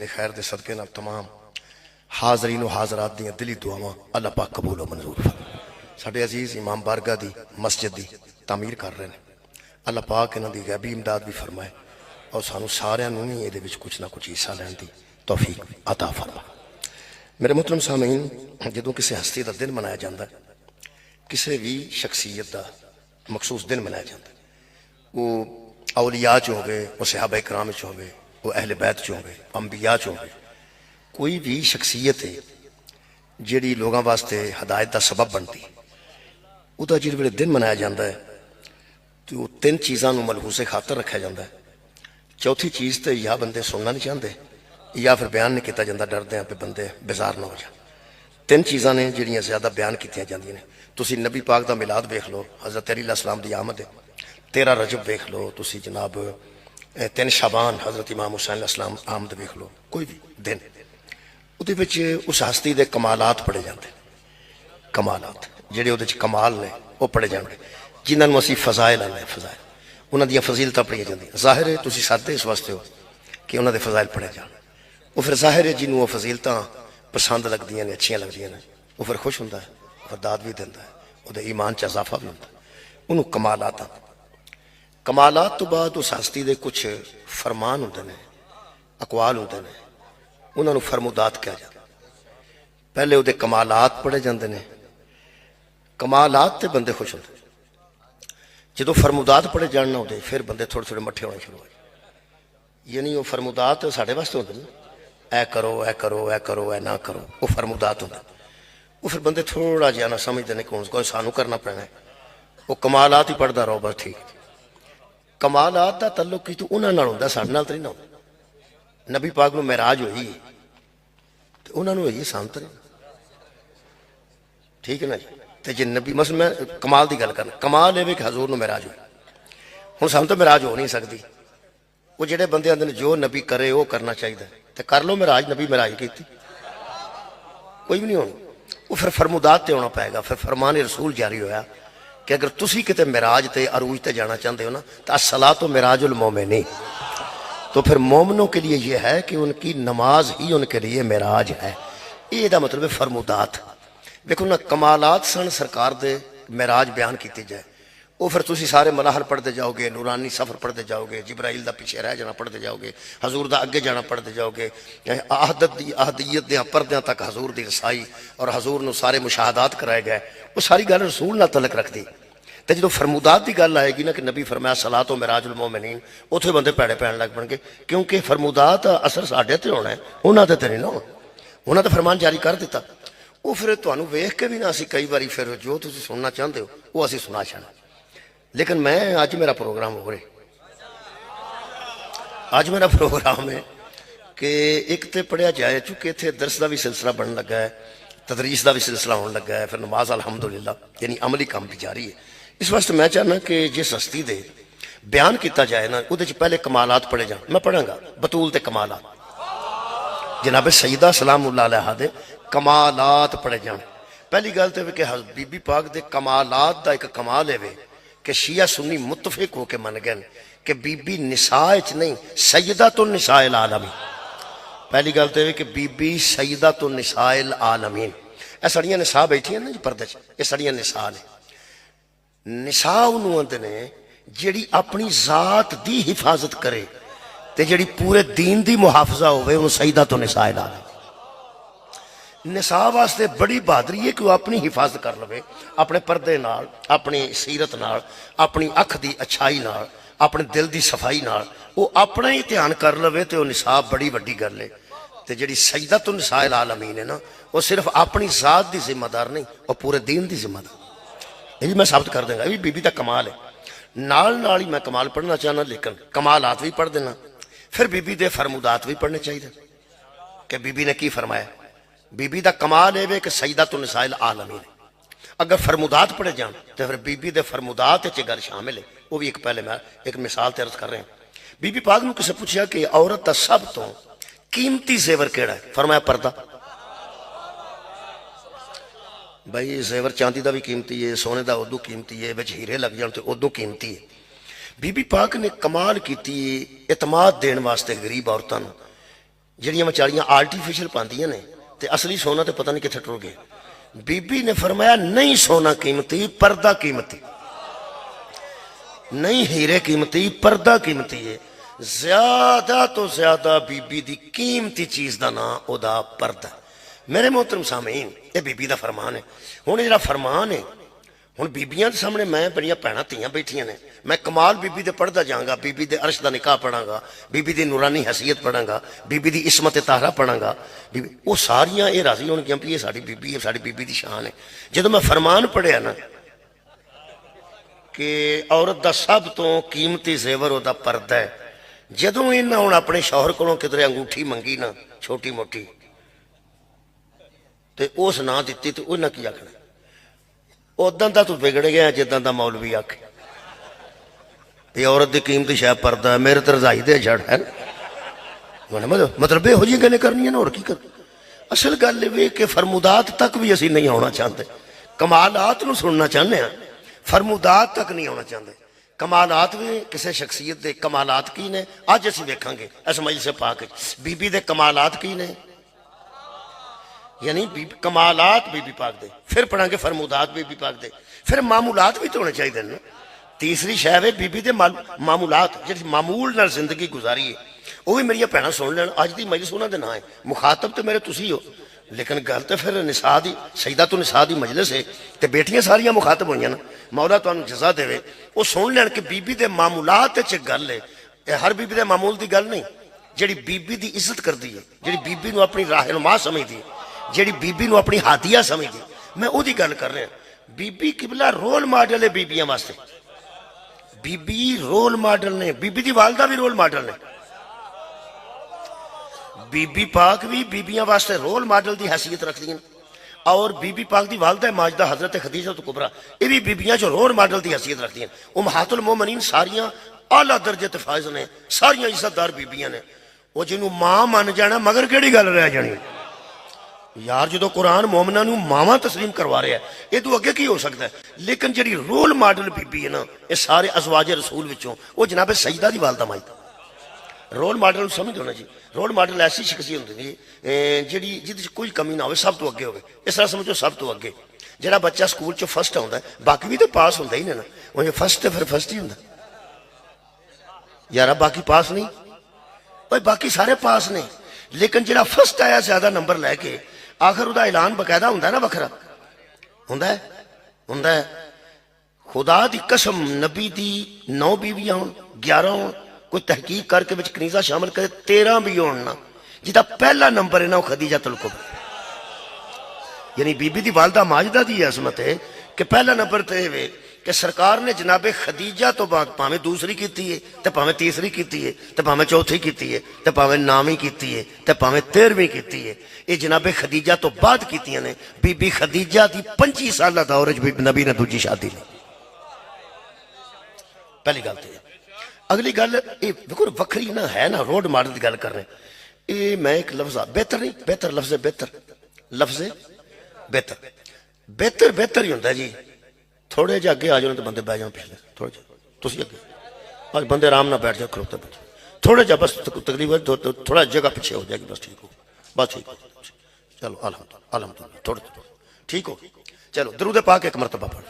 खैर के सदके नाल तमाम हाजरीन हाजरात दी दिली दुआवां अल्लाह पाक कबूल व मंजूर फरमाए। साडे अजीज इमाम बारगाह दी मस्जिद दी तामीर कर रहे हैं, अल्लाह पाक इन्हां दी गैबी इमदाद भी फरमाए और सानू सारियां नूं ही इहदे विच कुछ ना कुछ हिस्सा लैण दी तौफीक अता फरमाए। मेरे मुहतरम सामीन, जदों किसी हस्ती का दिन मनाया जाता है, किसी भी शख्सियत का मखसूस दिन मनाया जाता है, वो औलिया च होवे, वो सहाबा इकराम च होवे, वो अहले बैत च होवे, अंबिया च होवे, कोई भी शख्सियत है जिहड़ी लोगों वास्ते हदायत का सबब बनती, उसका जिस वे दिन मनाया जाता है तो वो तीन चीज़ों को मलहूसे खातर रखा जाता है। चौथी चीज़ तो या बंदे सुनना नहीं चाहते या फिर बयान नहीं किया जाता, डरते हैं कि बंदे बेजार ना हो जाए। तीन चीज़ां ने जिहड़ियां ज़्यादा बयान की जांदियां ने। तुसीं नबी पाक का मिलाद वेख लो, हज़रत अली अलैहिस्सलाम की आमद है। 13 रजब वेख लो, तुसीं जनाब 3 शाबान हज़रत इमाम हुसैन अलैहिस्सलाम आमद वेख लो, कोई भी दिन उहदे विच उस हस्ती के कमालात पढ़े जाते हैं। कमालात जिहड़े उहदे च कमाल ने वो पढ़े जाते, जिन्होंने असीं फज़ाइल आने फज़ाइल, उन्हां दीयां फजीलतां पढ़ियां जांदियां। ज़ाहिर है तुसीं सादे इस वास्ते हो कि उन्हां दे फज़ाइल पढ़े जाण, वो फिर ज़ाहिर है जिन्होंं वो फजीलतां पसंद लगदियां ने, अच्छियां लगदियां ने, वो फिर खुश हुंदा है, फिर दाद भी दिंदा है, उहदे ईमान च इजाफा भी हुंदा है। उन्होंने कमालात आंदे। कमालात तो बाद उस हस्ती के कुछ फरमान होंदे ने, अकवाल होंदे ने, उन्होंने फरमुदात कहा जाता। पहले उहदे कमालात पढ़े जाते हैं, कमालात ते बंदे खुश होंदे। जो फरमुदात पढ़े जाना होते फिर बंदे थोड़े थोड़े मट्ठे होने शुरू हो जाते। यानी वो फरमुदात साढ़े वास्ते होंदे ने, ऐ करो ऐ करो ऐ करो ऐ ना करो, वो फरमुदात होंदे। वो फिर बंदे थोड़ा जिहा ना समझते हैं कौन कोई सानू करना पैना है, वो कमालात ही पढ़ता रहो बस ठीक। कमालात का तल्लुक की तो उन्होंने नाल होंदा, साडे नाल तो नहीं ना होंदा। नबी पाक नूं महराज हुई तो उन्होंने हुई शांत नहीं, ठीक है ना जी। तो जे नबी मसल मैं कमाल की गल करना, कमाल ये कि हजूर नूं महराज हुई। हुण सानूं तो महराज हो नहीं सकती। वो जिहड़े बंदे आंदे ने जो नबी करे वो करना चाहिए, तो कर लो महराज, नबी महराज की कोई भी नहीं होनी। वो फिर फरमुदात ते होना पाएगा। फिर फरमान रसूल जारी होया कि अगर तुसी किते महराज ते अरूज ते जाना चाहते हो ना तो अस्सलातु मिराजुल मोमिनीन, तो फिर मोमिनों के लिए यह है कि उनकी नमाज ही उनके लिए महराज है। ये दा मतलब है फरमुदात। देखो ना कमालात सन सरकार दे महराज बयान किए जाए, वो फिर तुसी सारे मलाहल पढ़ते जाओगे, नूरानी सफ़र पढ़ते जाओगे, जिब्राइल का पिछे रह जाना पढ़ते जाओगे, हजूर का अगे जाना पढ़ते जाओगे, आहदीयत दे परदों तक हजूर की रसाई और हजूर नूं सारे मुशाहदात कराए गए। वो सारी गल रसूल नाल तलक रखती। तो जो फरमुदात की गल आएगी ना कि नबी फरमाया सलातो मिराजुल मोमिनीन, उत्थे बंदे भैड़े पैण लग पड़नगे, क्योंकि फरमुदात असर साढ़े ते होना है, उन्होंने तो नहीं ना होना। उन्होंने तो फरमान जारी कर दिता। वो फिर तुहानूं वेख के भी ना असीं कई बारी फिर जो तुसीं सुनना चाहते हो वो असीं सुना छाना। लेकिन मैं अज मेरा प्रोग्राम हो रहा, अज मेरा प्रोग्राम है कि एक तो पढ़िया जाए, चूंकि इतने दरस का भी सिलसिला बनने लगा है, तदरीस का भी सिलसिला होने लगा है, फिर नमाज अलहमदुलिल्लाह यानी अमली काम भी जारी है। इस वास्ते मैं चाहना कि जिस हस्ती दे बयान किया जाए ना, वो पहले कमालात पढ़े जाए। मैं पढ़ांगा बतूल ते कमालात, जनाब सईदा सलामुल्लाह अलैहा दे कमालात पढ़े जाए। पहली गल तो कि बीबी पाक दे कमालात का एक कमाल है कि शिया सुन्नी मुतफिक होकर मन गए कि बीबी निसा च नहीं सईदा तो निसाइल आलमीन। पहली गल तो कि बीबी सईदा तो निसाइल आलमीन। ये साड़ियां निसा बैठियां ना जी पर्दे च, ये साड़ियां निसा ने। निसा उन्होंने आंदे ने जिहड़ी अपनी जात दी हिफाजत करे ते जिहड़ी पूरे दीन दी मुहाफजा होवे, उन्हें सईदा तो निसाइल आलमीन। निसा वास्ते बड़ी बहादुरी है कि वह अपनी हिफाजत कर लवे, अपने पर्दे नाल, अपनी सीरत नाल, अपनी अख की अच्छाई नाल, अपने दिल की सफाई नाल वो अपना ही ध्यान कर लवे, तो निसा बड़ी वड्डी गल है। तो जी सईदा तो निसाइल आलमीन है ना, वो सिर्फ अपनी जात की जिम्मेदार नहीं, वो पूरे दीन की जिम्मेदार। ये भी मैं साबित कर देंगा, ये बीबी का कमाल है। नाल नाल ही मैं कमाल पढ़ना चाहना, लेकिन कमालात भी पढ़ देना, फिर बीबी के फरमुदात भी पढ़ने चाहिए कि बीबी ने की फरमाया। बीबी का कमाल है कि सईदा तो निसाइल आलमीन। अगर फरमुदात पढ़े जान तो फिर बीबी के फरमुदात गल शामिल है। वो भी एक पहले मैं एक मिसाल तैयार कर रहा हूँ। बीबी पाक ने किसी पूछा कि औरत का सब तो कीमती जेवर केड़ा है, फरमाया पर्दा। भाई जेवर चांदी का भी कीमती है, सोने का उदू कीमती है, बिच हीरे लग जाए तो उदू कीमती है। बीबी पाक ने कमाल की इतमाद देने वास्ते गरीब औरतों ਜਿਹੜੀਆਂ ਵਿਚਾਰੀਆਂ ਆਰਟੀਫिशियल पांदियां ने ते असली सोना तो पता नहीं कितने टुर गए। बीबी ने फरमाया नहीं सोना कीमती, पर्दा कीमती, नहीं हीरे कीमती, पर्दा कीमती है। ज्यादा तो ज्यादा बीबी दी कीमती चीज का नाम ओदा पर्दा। मेरे मोहतरम सामीन, ये बीबी का फरमान है। हुण जिहड़ा फरमान है, हुण बीबियां दे सामने मैं बड़ियां भैणां धीआं बैठियां ने, मैं कमाल बीबी दे पढ़दा जांगा, बीबी दे अर्श दा निकाह पढ़ांगा, बीबी दी नूरानी हैसियत पढ़ांगा, बीबी दी इस्मत ताहरा पढ़ांगा, बीबी वो सारियां ये राजी होणगियां भी ये साडी बीबी है, साडी बीबी दी शान है। जदों मैं फरमान पढ़िया ना कि औरत दा सब तो कीमती जेवर ओदा पर्दा है, जदों इन्हां हुण अपने शौहर कोलों किधरे अंगूठी मंगी ना छोटी मोटी ते उस ना दित्ती ते उन्हां की आखना उदों का तू बिगड़ गया जिदा का मौलवी आखे ये औरत की कीमती शायद पर्दा है, मेरे तो रजाई दे छड़ है मतलब यहो जी गल करनी है ना। और की कर असल गल ये कि फरमुदात तक भी असी नहीं आना चाहते, कमालात नूं सुनना चाहते हैं, फरमुदात तक नहीं आना चाहते। कमालात भी किसी शख्सियत के कमालात की ने अज असीं वेखांगे इस मजलिस पाक बीबी के कमालात की ने, यानी कमालात बीबी पाक दे, फिर पढ़ांगे फरमुदात बीबी पाक दे, फिर मामूलात भी तो होने चाहिए ना। तीसरी शह है बीबी दे मामूलात, जी मामूल नाल जिंदगी गुजारी है, वो भी मेरिया भैणां सुन लैन। अज की मजलिस उन्होंने ना है, मुखातब तो मेरे तुसी हो, लेकिन गल तो फिर निसा दी सईदा तो निसा दी मजलिस है, तो बेटियां सारियां मुखातब हुई ना, मौला तुहानूं जज़ा देवे। वो सुन लैन कि बीबी दे मामूलात च गल है, हर बीबी दे मामूल की गल नहीं। जिहड़ी बीबी की इज्जत करती है, जिहड़ी बीबी नूं अपनी राहनुमा समझदी है, जिहड़ी बीबी नूं अपनी हादिया समझदी, मैं उहदी गल कर रहा। बीबी किबला रोल मॉडल है बीबियां वास्ते, बीबी रोल मॉडल ने, बीबी दी वालदा भी रोल मॉडल ने। बीबी पाक भी बीबियां वास्ते रोल मॉडल की हैसियत रखती हैं, और बीबी पाक दी वालदा माजदा हजरत खदीजा तो कुबरा ये भी बीबियां जो रोल मॉडल की हैसियत रखती हैं। उम्महातुल मोमिनीन सारियां आला दर्जे ते फायज ने, सारियां इज्जतदार बीबियां ने। वो जिन्हों मां मन जाना मगर केड़ी गल रह जानी यार, जो कुरान मोमना मावां तस्लीम करवा रहा है, ये तो अगे की हो सकता है। लेकिन जी रोल मॉडल बीबी है ना, ये सारे अजवाजे रसूल विचों वो जनाब सईदा दी वालदा माजदा रोल मॉडल समझ दो ना जी। रोल मॉडल ऐसी शख्सियत होती है जी जिद कोई कमी ना हो, सब तो अगे हो, इस तरह समझो सब तो अगे। जो बच्चा स्कूल चो फस्ट आता है, बाकी भी तो पास होंगे ही ना, वो फस्ट तो फिर फस्ट ही होंगे यार, बाकी पास नहीं भाई, बाकी सारे पास ने। लेकिन जो फस्ट आया ज्यादा नंबर लैके आखिर वह ऐलान बकायदा होंगे ना, वखरा होंगे होंगे। खुदा की कसम नबी दी 9 बीवियां हो 11 हो, कोई तहकीक करके विच कनीज़ा शामिल करे 13 भी हो ना, जिदा पहला नंबर है ना वो खदीजतुल कुबरा, यानी बीबी दी वालदा माजिदा दी अजमत है कि पहला नंबर तो यह कि सरकार ने जनाबे खदीजा तो बाद भावें दूसरी की है, तो भावें तीसरी की है, तो भावें चौथी की है, तो भावें नावीं की है, तो भावें 13वीं की है। ये जनाबे खदीजा तो बाद की ने। बीबी खदीजा की 25 साल दौर बीबी नबी ने दूजी शादी ली। पहली गल तो अगली गल ये देखो वखरी ना है ना, रोड मॉडल की गल कर रहे। ये मैं एक लफ्ज बेहतर नहीं, बेहतर लफ्ज बेहतर लफ्ज बेहतर बेहतर बेहतर ही होंगे जी। थोड़े जे अगे आ जाओ तो बंदे बह जाओ पिछले, थोड़े जे तुम अगे आज बंदे आराम ना बैठ जाओ, खड़ोते बैठ जाओ, थोड़े जा बस तकरीबन थोड़ा जगह पीछे हो जाएगी, बस ठीक हो, बस ठीक हो। चलो अल्हम्दुलिल्लाह थोड़े ठीक हो। चलो दरूद पाक एक मरतबा पढ़।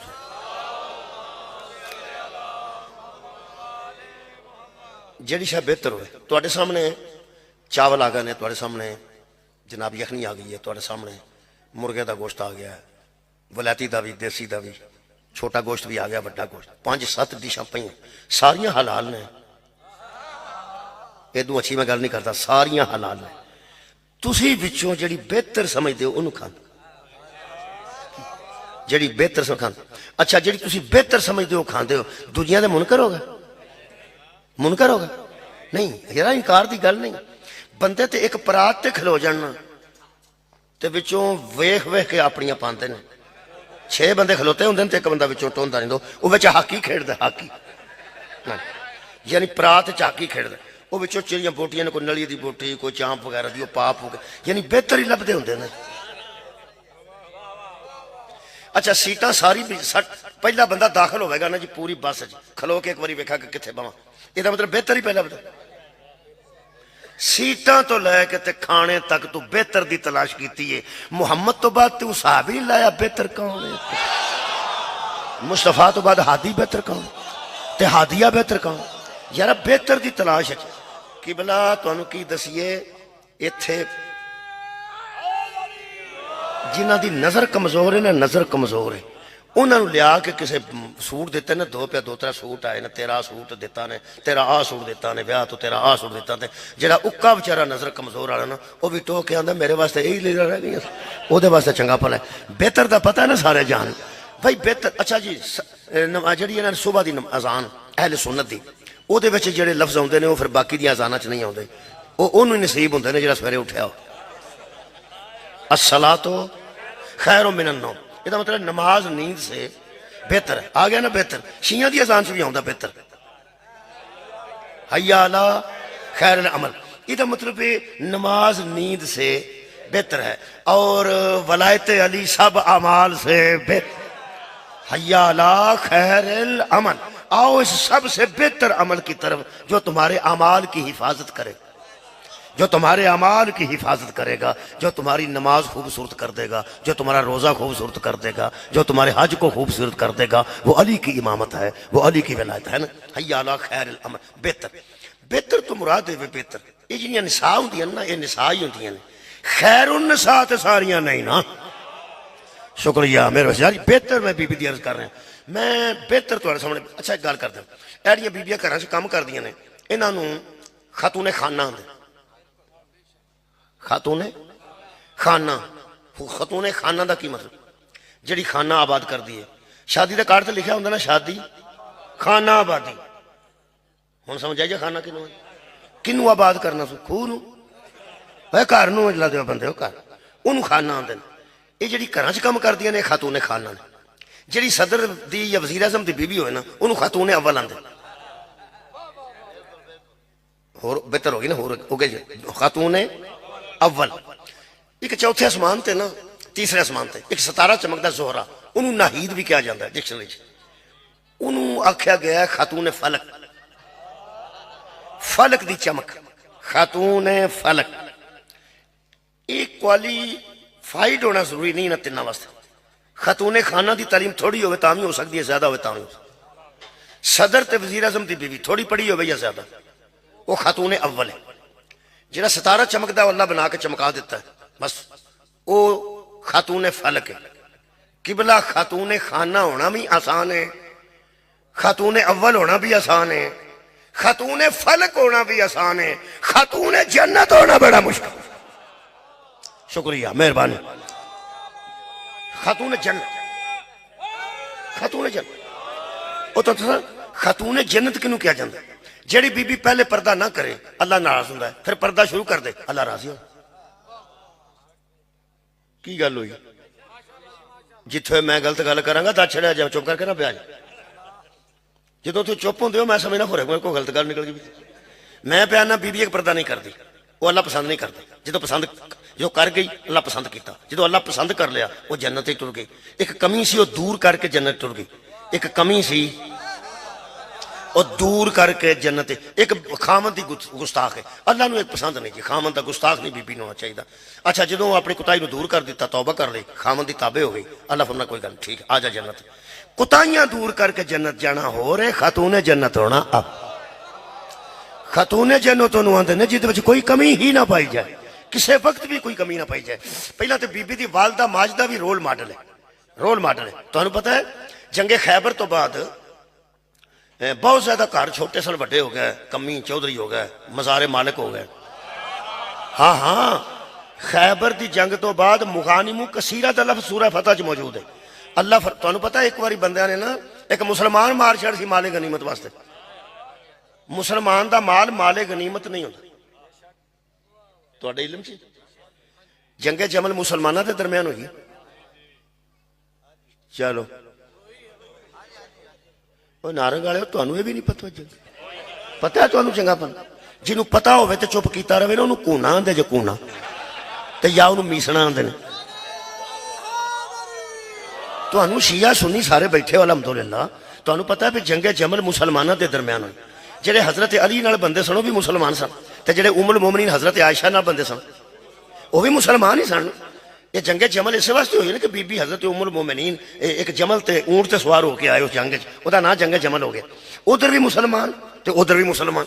जी शायद बेहतर होए तुहाडे सामने चावल आ गए ने, तुहाडे सामने जनाब यखनी आ गई है, तुहाडे सामने मुर्गे का गोश्त आ गया है, वलैती का भी देसी का भी, छोटा गोश्त भी आ गया, बड़ा गोश्त, 5-7 डिशां पई, सारियां हलाल ने। इदों अच्छी मैं गल नहीं करता, सारियां हलाल ने। तुसी विचों जिहड़ी बेहतर समझदे हो उहनूं खांदे, जिहड़ी बेहतर समझ खांदे। अच्छा जिहड़ी तुसी बेहतर समझदे हो खांदे हो, दूजियां दे मुनकर होगा, मुनकर होगा नहीं यार, इनकार की गल नहीं। बंदे ते एक परात ते खलो जाना ते विचों वेख वेख के अपनियां पांदे ने। 6 बंदे खलोते होंदे ते एक बंदा विचों टोंदा नहीं, दो वो विच हाकी खेडदा, हाकी यानी परात च हाकी खेडदा, वो विचों चिड़ियां बोटियां ने, कोई नली दी बोटी, कोई चांप वगैरह दी, पाप हो गए, यानी बेहतर ही लभदे होंदे ने। अच्छा सीटां सारी पहला बंदा दाखिल होगा ना जी पूरी बस च खलो के एक बार वेखा कि कित्थे बवां, ਇਹਦਾ मतलब बेहतर ही पहला बता। सीटां तो लैके ते खाने तक तू बेहतर दी तलाश की है। मुहम्मद तो बाद तू हिसाब ही नहीं लाया बेहतर कौन है। मुस्तफा तो बाद हादी बेहतर कौन ते हादिया बेहतर कौन। यार बेहतर दी तलाश है कि भला तुहानू की दसीए इत्थे जिन्हां दी नज़र कमजोर है ना, नज़र कमजोर है, उन्होंने लिया के किसी सूट दिते ने, दो त्रै सूट आए ने, तेरा सूट दिता ने, तेरा आ सूट दिता ने, ब्याह तो तेरा आ सूट दिता ने। जेड़ा उक्का बेचारा नज़र कमजोर वाला ना, वह भी टोक के आंदा मेरे वास्ते यही लीडर रह गई, वो वास्ते चंगा भला है। बेहतर का पता है ना सारे जान भाई बेहतर। अच्छा जी जी सुबह की अजान अहले सुन्नत की वो जेडे लफ्ज आते हैं फिर बाकी दी अजाना च नहीं आते, वो नसीब होंगे ने जो सवेरे उठा हो। अस्सला तो खैर मिनन नौम, इसका मतलब नमाज नींद से बेहतर है। आ गया ना बेहतर। शिया की अजान से भी आता बेहतर हय्या अला खैर अमल, इसका मतलब नमाज नींद से बेहतर है। और वलायत अली सब अमाल से बेहतर। हय्या अला खैर अमल, आओ इस सबसे बेहतर अमल की तरफ जो तुम्हारे अमाल की हिफाजत करे, जो तुम्हारे अमाल की हिफाजत करेगा, जो तुम्हारी नमाज खूबसूरत कर देगा, जो तुम्हारा रोज़ा खूबसूरत कर देगा, जो तुम्हारे हज को खूबसूरत कर देगा, वो अली की इमामत है, वो अली की विलायत है ना। हय्या अला खैर अमल बेहतर। बेहतर तो मुराद है बेहतर। ये जिन्हें निसा होंदियां ना, ये निसा ही होंदियां ने। खैरुन निसा तो सारियां नहीं ना। शुक्रिया मेरे यार। बेहतर मैं बीबी दी अर्ज कर रहा मैं बेहतर तुम्हारे सामने। अच्छा एक गल कर दें, एड़ियां बीबियां घर च काम करदियां ने, इन्हों खातूने खाना आंदे। खातूने खाना, खातूने खाना का की मतलब जी खाना आबाद कर दी है। शादी का कार्ड तो लिखा होंगे ना, शादी खाना आबादी। हुण समझ आई जा खाना किनू किनू आबाद करना सू खूह नूं घर नूं ला दो बंदे घर उन्होंने खाना आंदे। ये जी घर च काम करदियां ने खातूने खाना ने। जी सदर दी या वजीर आजम की बीबी होए ना उन्होंने खातूने अव्वल आंदे। होर बेहतर होगी ना, होर हो गए खातूने अव्वल। एक चौथे आसमान ते ना तीसरे आसमान ते एक सितारा चमकदा जोहरा, उन्होंने नाहीद भी कहा जाता है डिक्शनरी। उन्होंने आख्या गया खातून फलक, फलक दी चमक, खातून फलक। एक क्वालीफाइड होना जरूरी नहीं ना तिना वास्ते। खातून खाना की तालीम थोड़ी हो भी हो सकती है, ज्यादा हो। सदर ते वजीर आजम की बीवी थोड़ी पढ़ी हो या ज्यादा, वो खातून अव्वल है। जिहड़ा सितारा चमकदा अल्लाह बना के चमका दिता है, बस वो खातून फलक है। किबला खातून खाना होना भी आसान है, खातून अव्वल होना भी आसान है, खातून फलक होना भी आसान है, खातून जन्नत होना बड़ा मुश्किल। शुक्रिया मेहरबानी। खातून जन्नत, खातून जन्नत वो तो खातून जन्नत किनू किया जाता है? जेड़ी बीबी पहले पर्दा ना करे अल्लाह नाराज होता है, फिर पर्दा शुरू कर दे अल्लाह राजी हो। की गल हुई? जिथे मैं गलत गल करांगा दस छड़िया जा, चुप करके ना प्या जो तू चुप होंगे हो मैं समझना हो रहा कोई गलत गल निकल गई। मैं प्या ना बीबी एक पर्दा नहीं करती, वो अल्लाह पसंद नहीं करता। जो पसंद जो कर गई अल्लाह पसंद किया, जो अल्लाह पसंद कर लिया वो जन्नत ही टुर गई। एक कमी सी वो दूर करके जन्नत टुर गई, एक कमी सी और दूर करके जन्नत। एक खामन की गुस्ताख है, अल्लाह नूं एक पसंद नहीं जी, खामन का गुस्ताख नहीं बीबी होना चाहिए। अच्छा जो अपनी कुताई को दूर कर दिता, तौबा कर ली, खामन की ताबे हो गई, अल्लाह फरमाया कोई गल ठीक आ जा जन्नत। कुताइयां दूर करके जन्नत जाना हो रहे, खातून जन्नत होना अब। खातून जन्नत आते हैं जिद कोई कमी ही ना पाई जाए, किसी वक्त भी कोई कमी ना पाई जाए। पहला तो बीबी की वालदा माजदा भी रोल मॉडल है, रोल मॉडल है। तुहानू पता है जंगे खैबर तो बाद बहुत ज्यादा घर छोटे सन बड़े हो गए, कमी चौधरी हो गए, मजारे मालिक हो गए। हाँ हाँ, खैबर की जंग तो बाद मुगानिमु कसीरा का लफ्ज़ सूरह फतह च मौजूद है। अल्लाह तुहानू पता है एक बार बंदियां ने ना एक मुसलमान मार छड़ सी माले गनीमत वास्ते। मुसलमान का माल माले गनीमत नहीं होता। तुहाडे इल्म च जंगे जमल मुसलमानों के दरम्यान हुई। चलो नारंग वाले तुहानू ये भी नहीं पता, पता है तुहानू चंगापन। जिन्हों पता होवे तो चुप कीता रहे ना, उन्होंने कूना आंदे जो कूना, तो या उन्होंने मीसना आंदे ने। तुहानू शिया सुन्नी सारे बैठे हो अलहमदुलिल्लाह, तुहानू पता है भी जंगे जमल मुसलमानों के दरम्यान हुई। जेडे हजरत अली नाल बंदे सनो भी मुसलमान सन, तो जेडे उमुल मोमिनीन हजरत आयशा ना बंदे सन वह भी मुसलमान ही सन। ये जंगे जमल इस वास्ते हुई ना कि बीबी हजरत उमुल मोमिनीन एक जमल ते ऊंट से सवार होकर आए उस जंग च, नाम जंगे जमल हो गया। उधर भी मुसलमान तो उधर भी मुसलमान।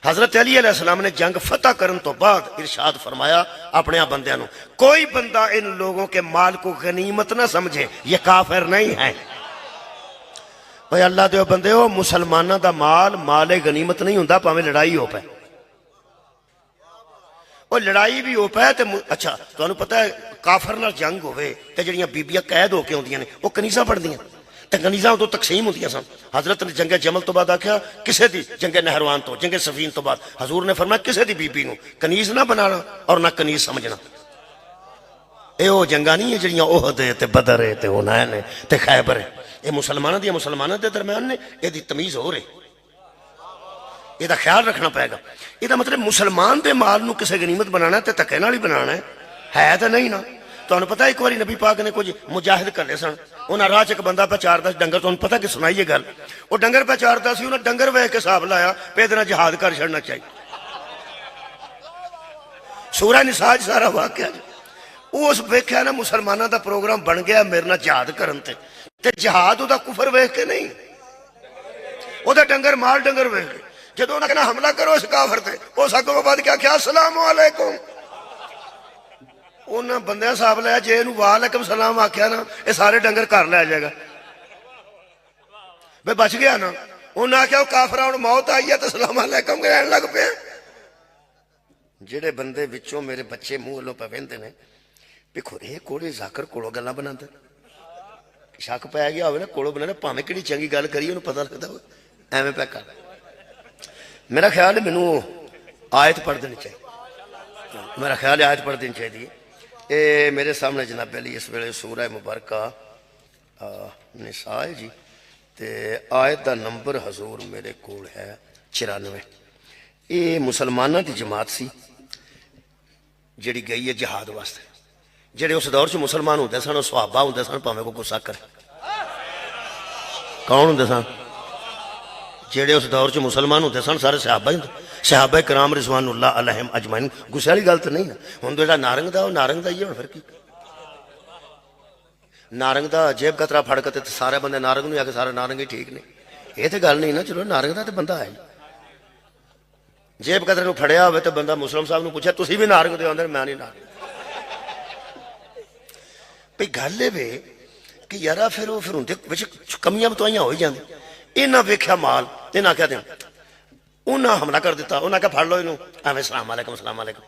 हजरत अली अलैहिस्सलाम ने जंग फतह करने तो बाद इरशाद फरमाया अपने बंदियां नूं, कोई बंदा इन लोगों के माल को गनीमत ना समझे, ये काफिर नहीं है। भाई अल्लाह दे बंदे हो, मुसलमानों का माल माले गनीमत नहीं हुंदा, भावें लड़ाई हो पाए। और लड़ाई भी हो पाए तो अच्छा तुहानूं पता है काफर नाल जंग होवे ते जिहड़ियां बीबियां कैद होके आउंदियां ने वो कनीज़ां पढ़दियां ते कनीज़ां उदों तकसीम होंदियां सन। हजरत ने जंगे जमल तो बाद आख्या किसी दी जंगे नहरवान तो जंगे सफीन तो बाद हजूर ने फरमाया किसी दी बीबी नूं कनीज़ ना बनाना और ना कनीज़ समझना। ये वो जंगा नहीं है जिहड़ियां ओहद ते बदर ते हुनैन ते खैबर है, ये मुसलमानों दी मुसलमानों के दरम्यान ने यदी तमीज़ हो रही, ਇਹਦਾ ख्याल रखना पेगा। ਇਹਦਾ मतलब मुसलमान के माल ਨੂੰ ਕਿਸੇ गनीमत बनाना तो धक्के नाल ही बनाना है तो नहीं ना। ਤੁਹਾਨੂੰ पता एक बार नबी पाक ने कुछ मुजाहिद घल्ले सन, उन्हें राह च एक बंदा पचारदा डंगर, ਤੁਹਾਨੂੰ पता कि सुनाइए गल, वो डंगर पचारदा सी, उन्हें डंगर वेख के हिसाब लाया पे ਇਹਦੇ ਨਾਲ जिहाद कर छड़ना चाहिए। सूरा निसा सारा वाकया उस वेख्या ना मुसलमानों का प्रोग्राम बन गया मेरे नाल जिहाद करन ते जिहाद उहदा कुफर वेख के नहीं, उहदा डंगर माल डंगर वेख के जो उन्हें कहना हमला करो इस काफर से, उस अगों बाद क्या आख्या अस्सलाम वालेकुम। उन्हें बंदे हिसाब लिया जे इनू वालेकुम सलाम आख्या ना ये सारे डंगर घर लै जाएगा, वे बच गया ना। उन्हें आख्या काफर हुण मौत आई है तो सलाम वालेकुम कहन लग पे। जेडे बंदे विचों मेरे बच्चे मूँह वालों पे वेंदे ने भी खुरे कोड़े जाकर कोलों गल्लां बनांदे, शक पै गया होवे ना कोलों बनाना भावें किहड़ी चंगी गल करिए उन्हें पता लगदा होवे एवें पै कर। मेरा ख्याल है मैनू आयत पढ़ देनी चाहिए, मेरा ख्याल है आयत पढ़ देनी चाहिए। ये मेरे सामने जनाब अली इस वेले सूरह मुबारका निसा है जी, ते आयत का नंबर हजूर मेरे कोल है 94। ये मुसलमानों की जमात सी जिहड़ी गई है जिहाद वास्ते। जेडे उस दौर च मुसलमान होंदे सन सुहाबा होंदे सन, भावें कोई गुस्सा करे। कौन होंदे सन जेडे उस दौर च मुसलमान होंदे सन? सारे सहाबा ही, सहाबा कराम रिजवानुल्लाह अलैहिम अजमैन। गुस्से वाली गल तो नहीं ना। हुण जेड़ा नारंग दा नारंग दा ही है, फिर की नारंग दा जेब कतरा फड़ के सारे बंदे नारंग नूं आके सारे नारंग ही ठीक ने, ये तो गल नहीं ना। चलो नारंग दा तो बंदा है, जेब कतरे नूं फड़िया होवे तो बंदा मुसलम साहब नूं पुछे तुसीं भी नारंग दे? आंदे मैं नहीं नारंग। भाई गल ये वे कि यारा फिर वो फिर उनके कमियां बतवाइयां हो ही जांदी। इन्हें वेख्या माल, इन्हें आख्या दें, उन्हें हमला कर दिता, उन्हें आख्या फड़ लो इनू, एवं सलाम वालेकुम सलाम वालेकुम,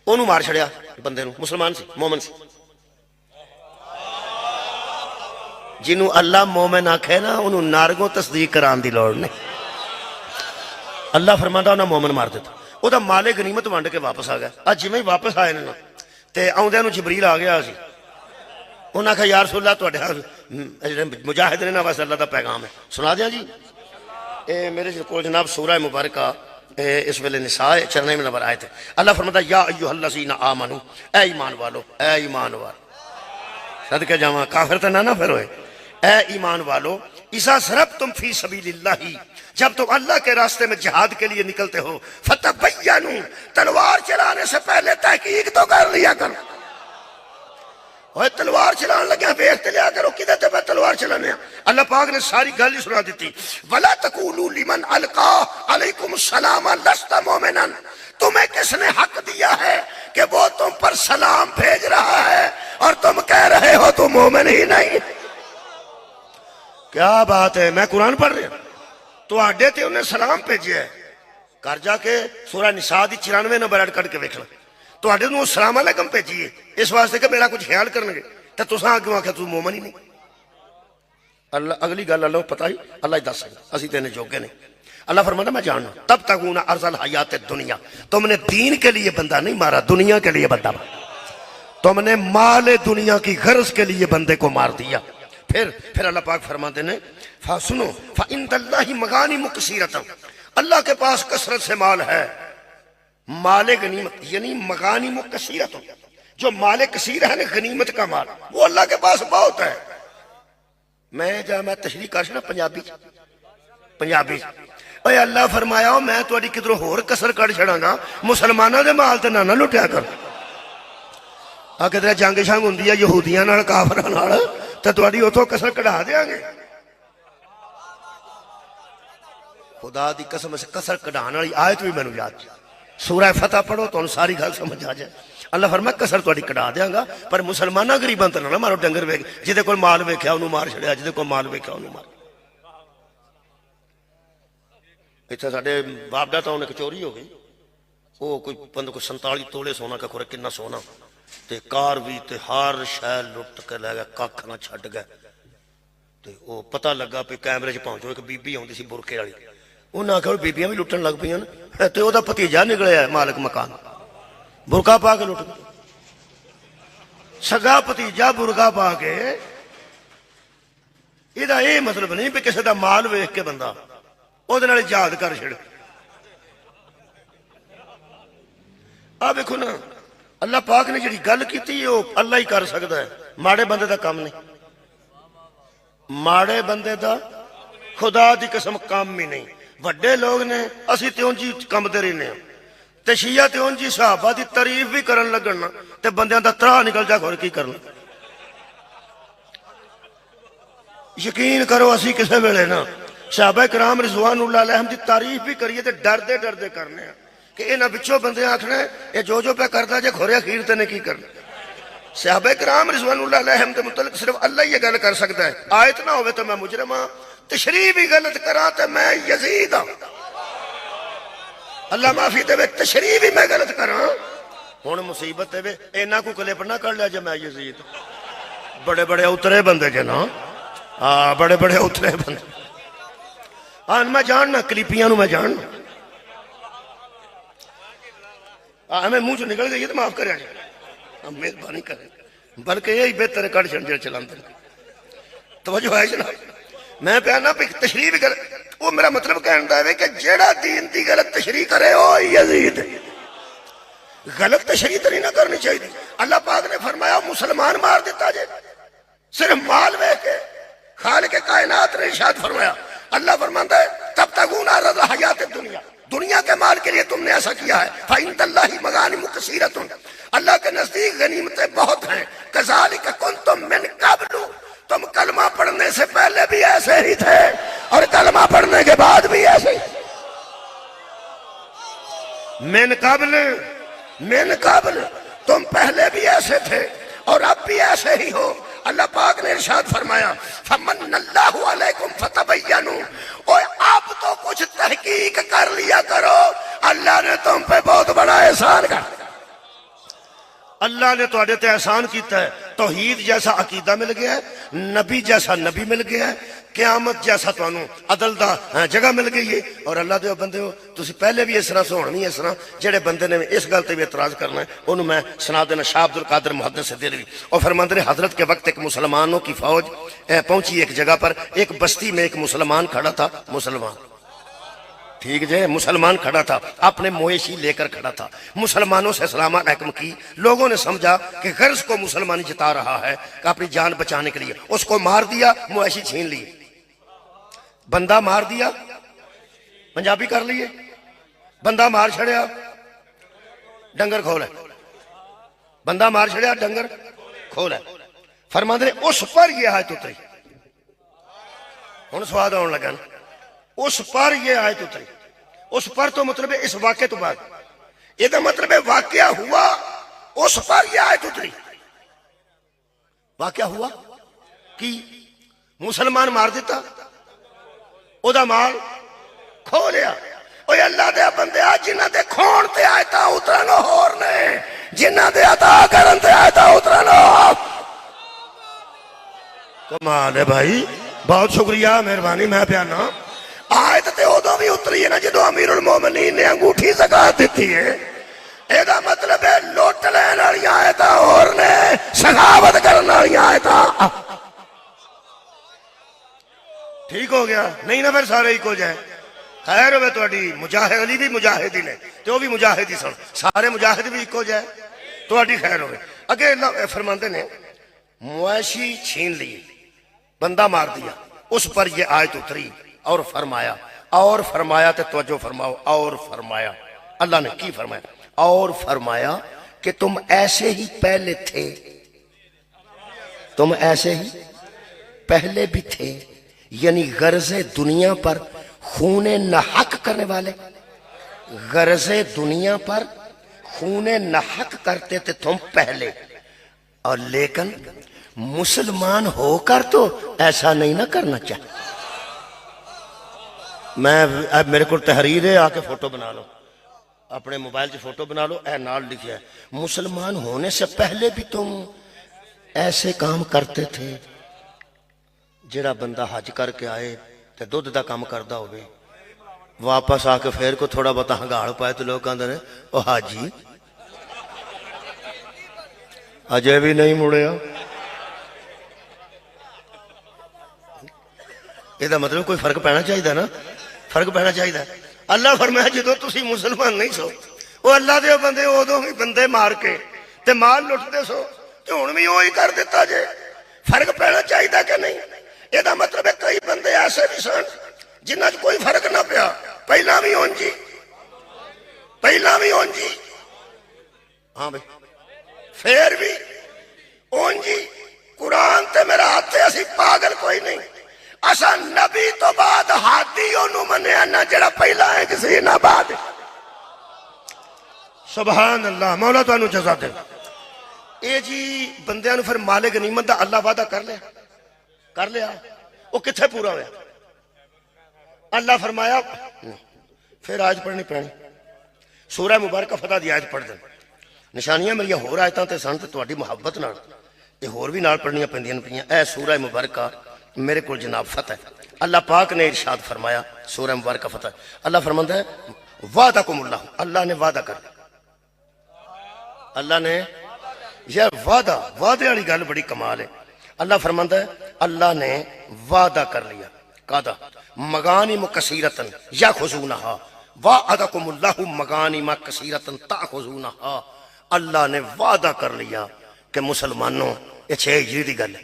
उन्होंने मार छड़िया बंदे नूं। मुसलमान सी, मोमन सी। जिन्हों अल्लाह मोमिन आखे ना उन्होंने नारगों तस्दीक कराने की लौड़ नहीं। अल्लाह फरमांदा उन्हें मोमिन मार दिता, वह माले गनीमत वंड के वापस आ गया। अज जिवें ही वापस आए ना तो आउंदियां नूं जिबरील आ गया सी, उन्हें आख्या या रसूल अल्लाह तुहाडे मुजाहिद ने ना बस अल्लाह का पैगाम है, सुना दिया जी। ये मेरे को जनाब सूरह मुबारका इस वेले निसा 94 नंबर आए थे। अल्लाह फरमाता या अय्युहल्लज़ीना आमनू, ए ईमान वालो, ए ईमान वालो, सदके जावां काफिर तो ना फिर होए। ए ईमान वालो इज़ा ज़रबतुम फी सबीलिल्लाही, जब तुम अल्लाह के रास्ते में जिहाद के लिए निकलते हो, फतबय्यनू, तलवार चलाने से पहले तहकीक तो कर लिया करो। और तलवार चलाने लगे वेख लिया करो कि मैं तलवार चलाने। अल्लाह पाक ने सारी गल ही सुना दी। वला तकूलू लिमन अलका अलैकुम सलाम लस्ता मोमिनन, तुम्हें किसने हक दिया है कि वो तुम पर सलाम भेज रहा है और तुम कह रहे हो तुम मोमिन ही नहीं। क्या बात है, मैं कुरान पढ़ रहा तो आडे ते उन्हें सलाम भेजे है। घर जाके सूरह निसा दी 94 नंबर कट के वेख लो, तुहाडे नूं सलाम अलैकुम भेजिए इस वास्ते कि मेरा कुछ ख्याल करनगे, तो तुसां अगों आख्या तू मोमिन ही नहीं। अल्लाह अगली गल अल्लाह पता ही अल्लाह ही दस सकदा, असीं ते इन्ने जोगे नहीं। अल्लाह फरमाता मैं जानना तब तक ना अर्ज़ल हयात दुनिया, तुमने दीन के लिए बंदा नहीं मारा, दुनिया के लिए बंदा मारा। तुमने माल दुनिया की गर्ज के लिए बंदे को मार दिया। फिर अल्लाह पाक फरमाते ने सुनो फ़इंदल्लाहि मगानिम कसीरतन, अल्लाह के पास कसरत से माल है। माले गनीमत यानी मगानिम कसीरतन, जो माले कसीर है ना गनीमत का माल, वो अल्लाह के पास बहुत है। मैं तशरीह कर सकना पंजाबी ओए अल्लाह फरमाया मैं तुहाडी किधरों होर कसर कढ़ छड़ांगा, मुसलमानां दे माल ते ना लुटिया कर। आ किधरे जंग शंग हुंदी है यहूदियां नाल काफरां नाल ते तुहाडी उथों कसर कढ़ा देंगे। खुदा दी कसम से कसर कढ़ाने वाली आयत भी मैनूं याद, सूरह फतह पढ़ो तो सारी गल समझ आ जाए। अल्लाह फरमाया कसर तुहाडी कढ़ा देंगा, पर मुसलमानां गरीबां ते ना मारो। डंगर वेख जिहदे कोल माल वेख्या उहनूं मार छड़िया, जिहदे कोल माल वेख्या उहनूं मार। इत्थे साडे बापदा तो एक चोरी हो गई, वो कोई बंद को 47 तोले सोना का खुरे किन्ना सोना ते कार भी ते हर शै लुट के लै गया, कख ना छड्ड गए। ते वो पता लगा भी कैमरे च पहुंचो एक बीबी आउंदी सी बुरके वाली, उन्हें आख्या बीबियां भी लुटन लग पईयां ते ओहदा भतीजा निकलिया मालिक मकान, बुरका पा के लुट गया। सगा भतीजा बुरका पा के, इहदा यह मतलब नहीं भी किसी का माल वेख के बंदा ਉਹਦੇ ਨਾਲ ਯਾਦ कर ਛੜ। आ वेखो ना अल्लाह पाक ने जी गल की अल्लाह ही कर सकता है, माड़े बंदे का काम नहीं, माड़े बंदे का खुदा की कसम काम ही नहीं। वड्डे लोग ने असी त्यों जी कंबते रहने ते शिया त्यों जी सहाबा की तारीफ भी करन लगन ना ते बंदियां दा त्राह निकल जा, होर की करना। यकीन करो असी किसी वेले ना सहाबा कराम रिजवानुल्लाह अलैहिम की तारीफ भी करिए तो डरदे डरदे करने कि इन्हां विचों बंदे आखना ये जो पे करता जे खोरे अखीर ते ने की करना। सहाबा कराम रिजवानुल्लाह अलैहिम के मुतल्लिक सिर्फ अल्लाह ही गल कर सकता है। आयत ना होवे तो मैं मुजरिम हां, तशरीह भी गलत करा तो मैं यजीद हां, अल्लाह माफी देवे, तशरीह भी मैं गलत करा। हुण मुसीबत है इन्हां को क्लिप ना कर लिया जे मैं यजीद। बड़े बड़े उतरे बंदे जे ना, हाँ बड़े बड़े उतरे बंदे। हाँ मैं जानना क्लिपियां मैं जानना, हमें मुंह चो निकल गई तो माफ कर मेहरबानी करें, बल्कि यही बेहतर कड़ छड़ चलाते तवज्जो है जनाब। मैं प्याना भी तशरीह भी कर, वो मेरा मतलब कहना है कि जेड़ा दीन की गलत तशरीह करे ओ यजीद, गलत तशरीह तो नहीं ना करनी चाहिए। अल्लाह पाक ने फरमाया मुसलमान मार दिता जे सिर्फ माल वेख के। खालिक के कायनात ने इरशाद फरमाया, अल्लाह फरमाता है तब तक हयात दुनिया, दुनिया के माल के लिए तुमने ऐसा किया है। फ़इंदल्लाहि मगानिम कसीरतुन, अल्लाह के नजदीक गनीमतें बहुत हैं। कज़ालिक कुंतुम मिन क़ब्लु, तुम कलमा पढ़ने से पहले भी ऐसे ही थे और कलमा पढ़ने के बाद भी ऐसे ही। मिन क़ब्ल तुम पहले भी ऐसे थे और अब भी ऐसे ही हो। अल्लाह पाक ने इरशाद फरमाया फमन्नल्लाहु अलैकुम फतबय्यनु, ओए आप तो कुछ तहकीक कर लिया करो, अल्लाह ने तुम पे बहुत बड़ा एहसान कर। अल्लाह ने तुहाडे ते एहसान कीता है, तौहीद जैसा अकीदा मिल गया है, नबी जैसा नबी मिल गया है, क्यामत जैसा तुहानू अदल दा जगह मिल गई है। और अल्लाह दे बंदे हो तुसी पहले भी इस तरह से होनी इस तरह। जेड़े बंदे ने इस गल ते भी एतराज करना है उन्होंने मैं सुना देना। शाह अब्दुल कादिर मुहद्दिस देलवी और फरमाते हैं हजरत के वक्त एक मुसलमानों की फौज पहुंची एक जगह पर, एक बस्ती में एक मुसलमान खड़ा था। मुसलमान ठीक है, मुसलमान खड़ा था, अपने मवेशी लेकर खड़ा था। मुसलमानों से सलाम अलैकुम की, लोगों ने समझा कि गर्ज को मुसलमानी जता रहा है कि अपनी जान बचाने के लिए उसको मार दिया, मवेशी छीन ली। बंदा मार दिया, पंजाबी कर लिए, बंदा मार छड़िया डंगर खोल, बंदा मार छड़िया डंगर खोल। फरमाते उस पर यह आयत उतरी। हुण स्वाद आउण लगा, उस पर यह आयत उतरी। उस पर तो मतलब है इस वाक्य तो बाद, यह मतलब है वाक्या हुआ, उस पर यह आयत उतरी। वाक्या हुआ कि मुसलमान मार दिता, ओदा माल खो लिया। ओए अल्लाह दे बंदे जिन्हां दे खोण ते आयता उतरन होर ने, जिन्हां दे अता करन ते आयता उतरन। कमाल है भाई, बहुत शुक्रिया, मेहरबानी। मैं प्याना आयत ते उदों भी उतरी है ना जदों अमीरुल मोमिनीन ने अंगूठी ज़कात दी है। एदा मतलब है लुट लैण वालियां आयतां होर ने, सखावत करन वालियां आयतां। ठीक हो गया नहीं ना, फिर सारे इको जाए। खैर हो तुहाडी मुजाहिद अली भी मुजाहिद ही ने ते वो भी मुजाहिद ही सन, सारे मुजाहिद भी इको जाए, तुहाडी खैर हो। अगे फरमाते ने मवेशी छीन ली, बंदा मार दिया, उस पर यह आयत उतरी और फरमाया और फरमाया, तो तवज्जो फरमाओ, और फरमाया अल्लाह ने की फरमाया, और फरमाया कि तुम ऐसे ही पहले थे, तुम ऐसे ही पहले भी थे, यानी गर्जे दुनिया पर खूने नहक करने वाले, गर्जे दुनिया पर खूने नहक करते थे तुम पहले, और लेकिन मुसलमान होकर तो ऐसा नहीं ना करना चाहिए। मैं अब मेरे को तहरीर है, आके फोटो बना लो, अपने मोबाइल से फोटो बना लो, ए नाल लिखा है मुसलमान होने से पहले भी तुम ऐसे काम करते थे। जेड़ा बंदा हज करके आए तो दुध का काम करता हो, वापस आके फिर को थोड़ा बहुत हंगाड़ पाए तो लोग कहते हैं ओ हाजी अजय भी नहीं मुड़िया। ਇਹਦਾ मतलब कोई फर्क पैना चाहिए ना, फर्क पैना चाहिए। अल्लाह फरमाया जो तुसी मुसलमान नहीं सो, वो अल्लाह दे बंदे उदों भी बंदे मार के ते माल लुटते सो, ते हुण भी वही कर दिता जे। फर्क पैना चाहिए कि नहीं? ਇਹਦਾ मतलब है कई बंदे ऐसे भी सन जिन्हां च कोई फर्क ना पिया, पहला भी हों जी, पहला भी हों जी, हाँ भाई फिर भी हों जी। कुरान ते मेरा हाथ है, असी पागल कोई नहीं। असा नबी तो बाद हादी ओनू मन्या ना, जेड़ा पहला है किसी ना बाद। सुभान अल्लाह, मौला तुहानू जज़ा दे। ये जी बंदियां नू फिर माले गनीमत दा अल्लाह वादा कर लिया, कर लिया, वो किथे पूरा होया? अल्लाह फरमाया फिर आयत पढ़नी पैनी, सूरह मुबारक फतह दी आयत पढ़ दे। निशानियां मेरिया होर आयतां ते सन ते तुहाडी मुहब्बत नाल ये होर भी नाल पढ़नियां पैंदियां पियां। ए सूरह मुबारक मेरे को जनाब फतह, अल्लाह पाक ने इरशाद फरमाया सूरह मुबारक फतह, अल्लाह फरमाता है वादाकुमुल्लाह, अल्लाह ने वादा कर, अल्लाह ने यार वादा, वादे वाली गल बड़ी कमाल है। अल्लाह फरमाता है अल्लाह ने वादा कर लिया, कादा मगानिम कसीरतन याखुज़ूनहा वाअदकुमुल्लाहु मगानिम कसीरतन ताखुज़ूनहा। अल्लाह ने वादा कर लिया कि मुसलमानों, ये 6 हिजरी की गल है,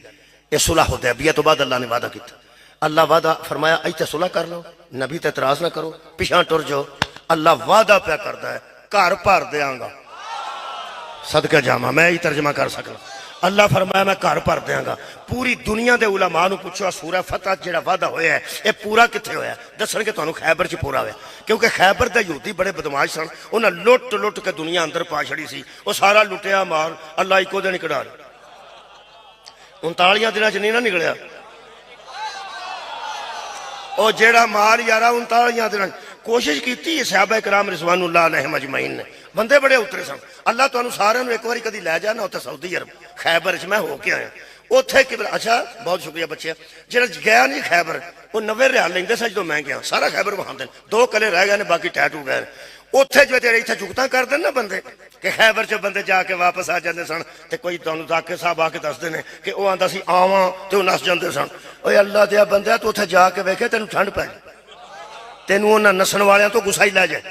ये सुलह हुदैबिया तो बाद अल्लाह ने वादा किया। अल्लाह वादा फरमाया इत्थे सुलह कर लो, नबी ते इतराज ना करो, पिछा टुर जाओ। अल्लाह वादा प्या करता है घर भर देंगा, सदका जामा मैं ही तर्जमा कर सकना। अल्लाह फरमाया मैं घर भर देंगा। पूरी दुनिया के उलमा नूं पुछो सूरह फतह जेड़ा वादा होया है ये पूरा कित्थे होया? दसणगे तुहानूं खैबर च पूरा होया, क्योंकि खैबर दे यहूदी बड़े बदमाश सन, उन्हें लुट लुट के दुनिया अंदर पा छड़ी सी। वो सारा लुटिया माल अल्लाह इको दिन कढ़ा 39 दिनों च नहीं ना निकलिया। और जेड़ा माल यारा 39 दिनों कोशिश की सहाबा कराम रिजवानुल्लाह अलैहिम अजमईन ने, बंदे बड़े उतरे सन। अल्लाह तुहानूं सारिआं नूं एक बारी कदी लै जाना उत्थे सऊदी अरब खैबर च, मैं होके आया उत्थे कि अच्छा बहुत शुक्रिया बच्चे, जेड़ा गया नहीं खैबर वो 90 रियाल लेंदे सी जो मैं गया, सारा खैबर वहांदे 2 कले रह गए ने, बाकी टैटू गए। उत्थे जो जेड़े इत्थे जुगतां करदे ना बंदे कि खैबर च बंदे जाके वापस आ जाते सन, ते कोई तुहानूं जाके साहब आके दसदे ने कि वो आंदा सी आवां ते वो नस जाते सन। ओए अल्लाह दिया बंदे तू उत्थे जाके वेखे तेनूं ठंड पै, तेनूं उन्हां नसन वालियां तो गुस्सा ही लै जाए।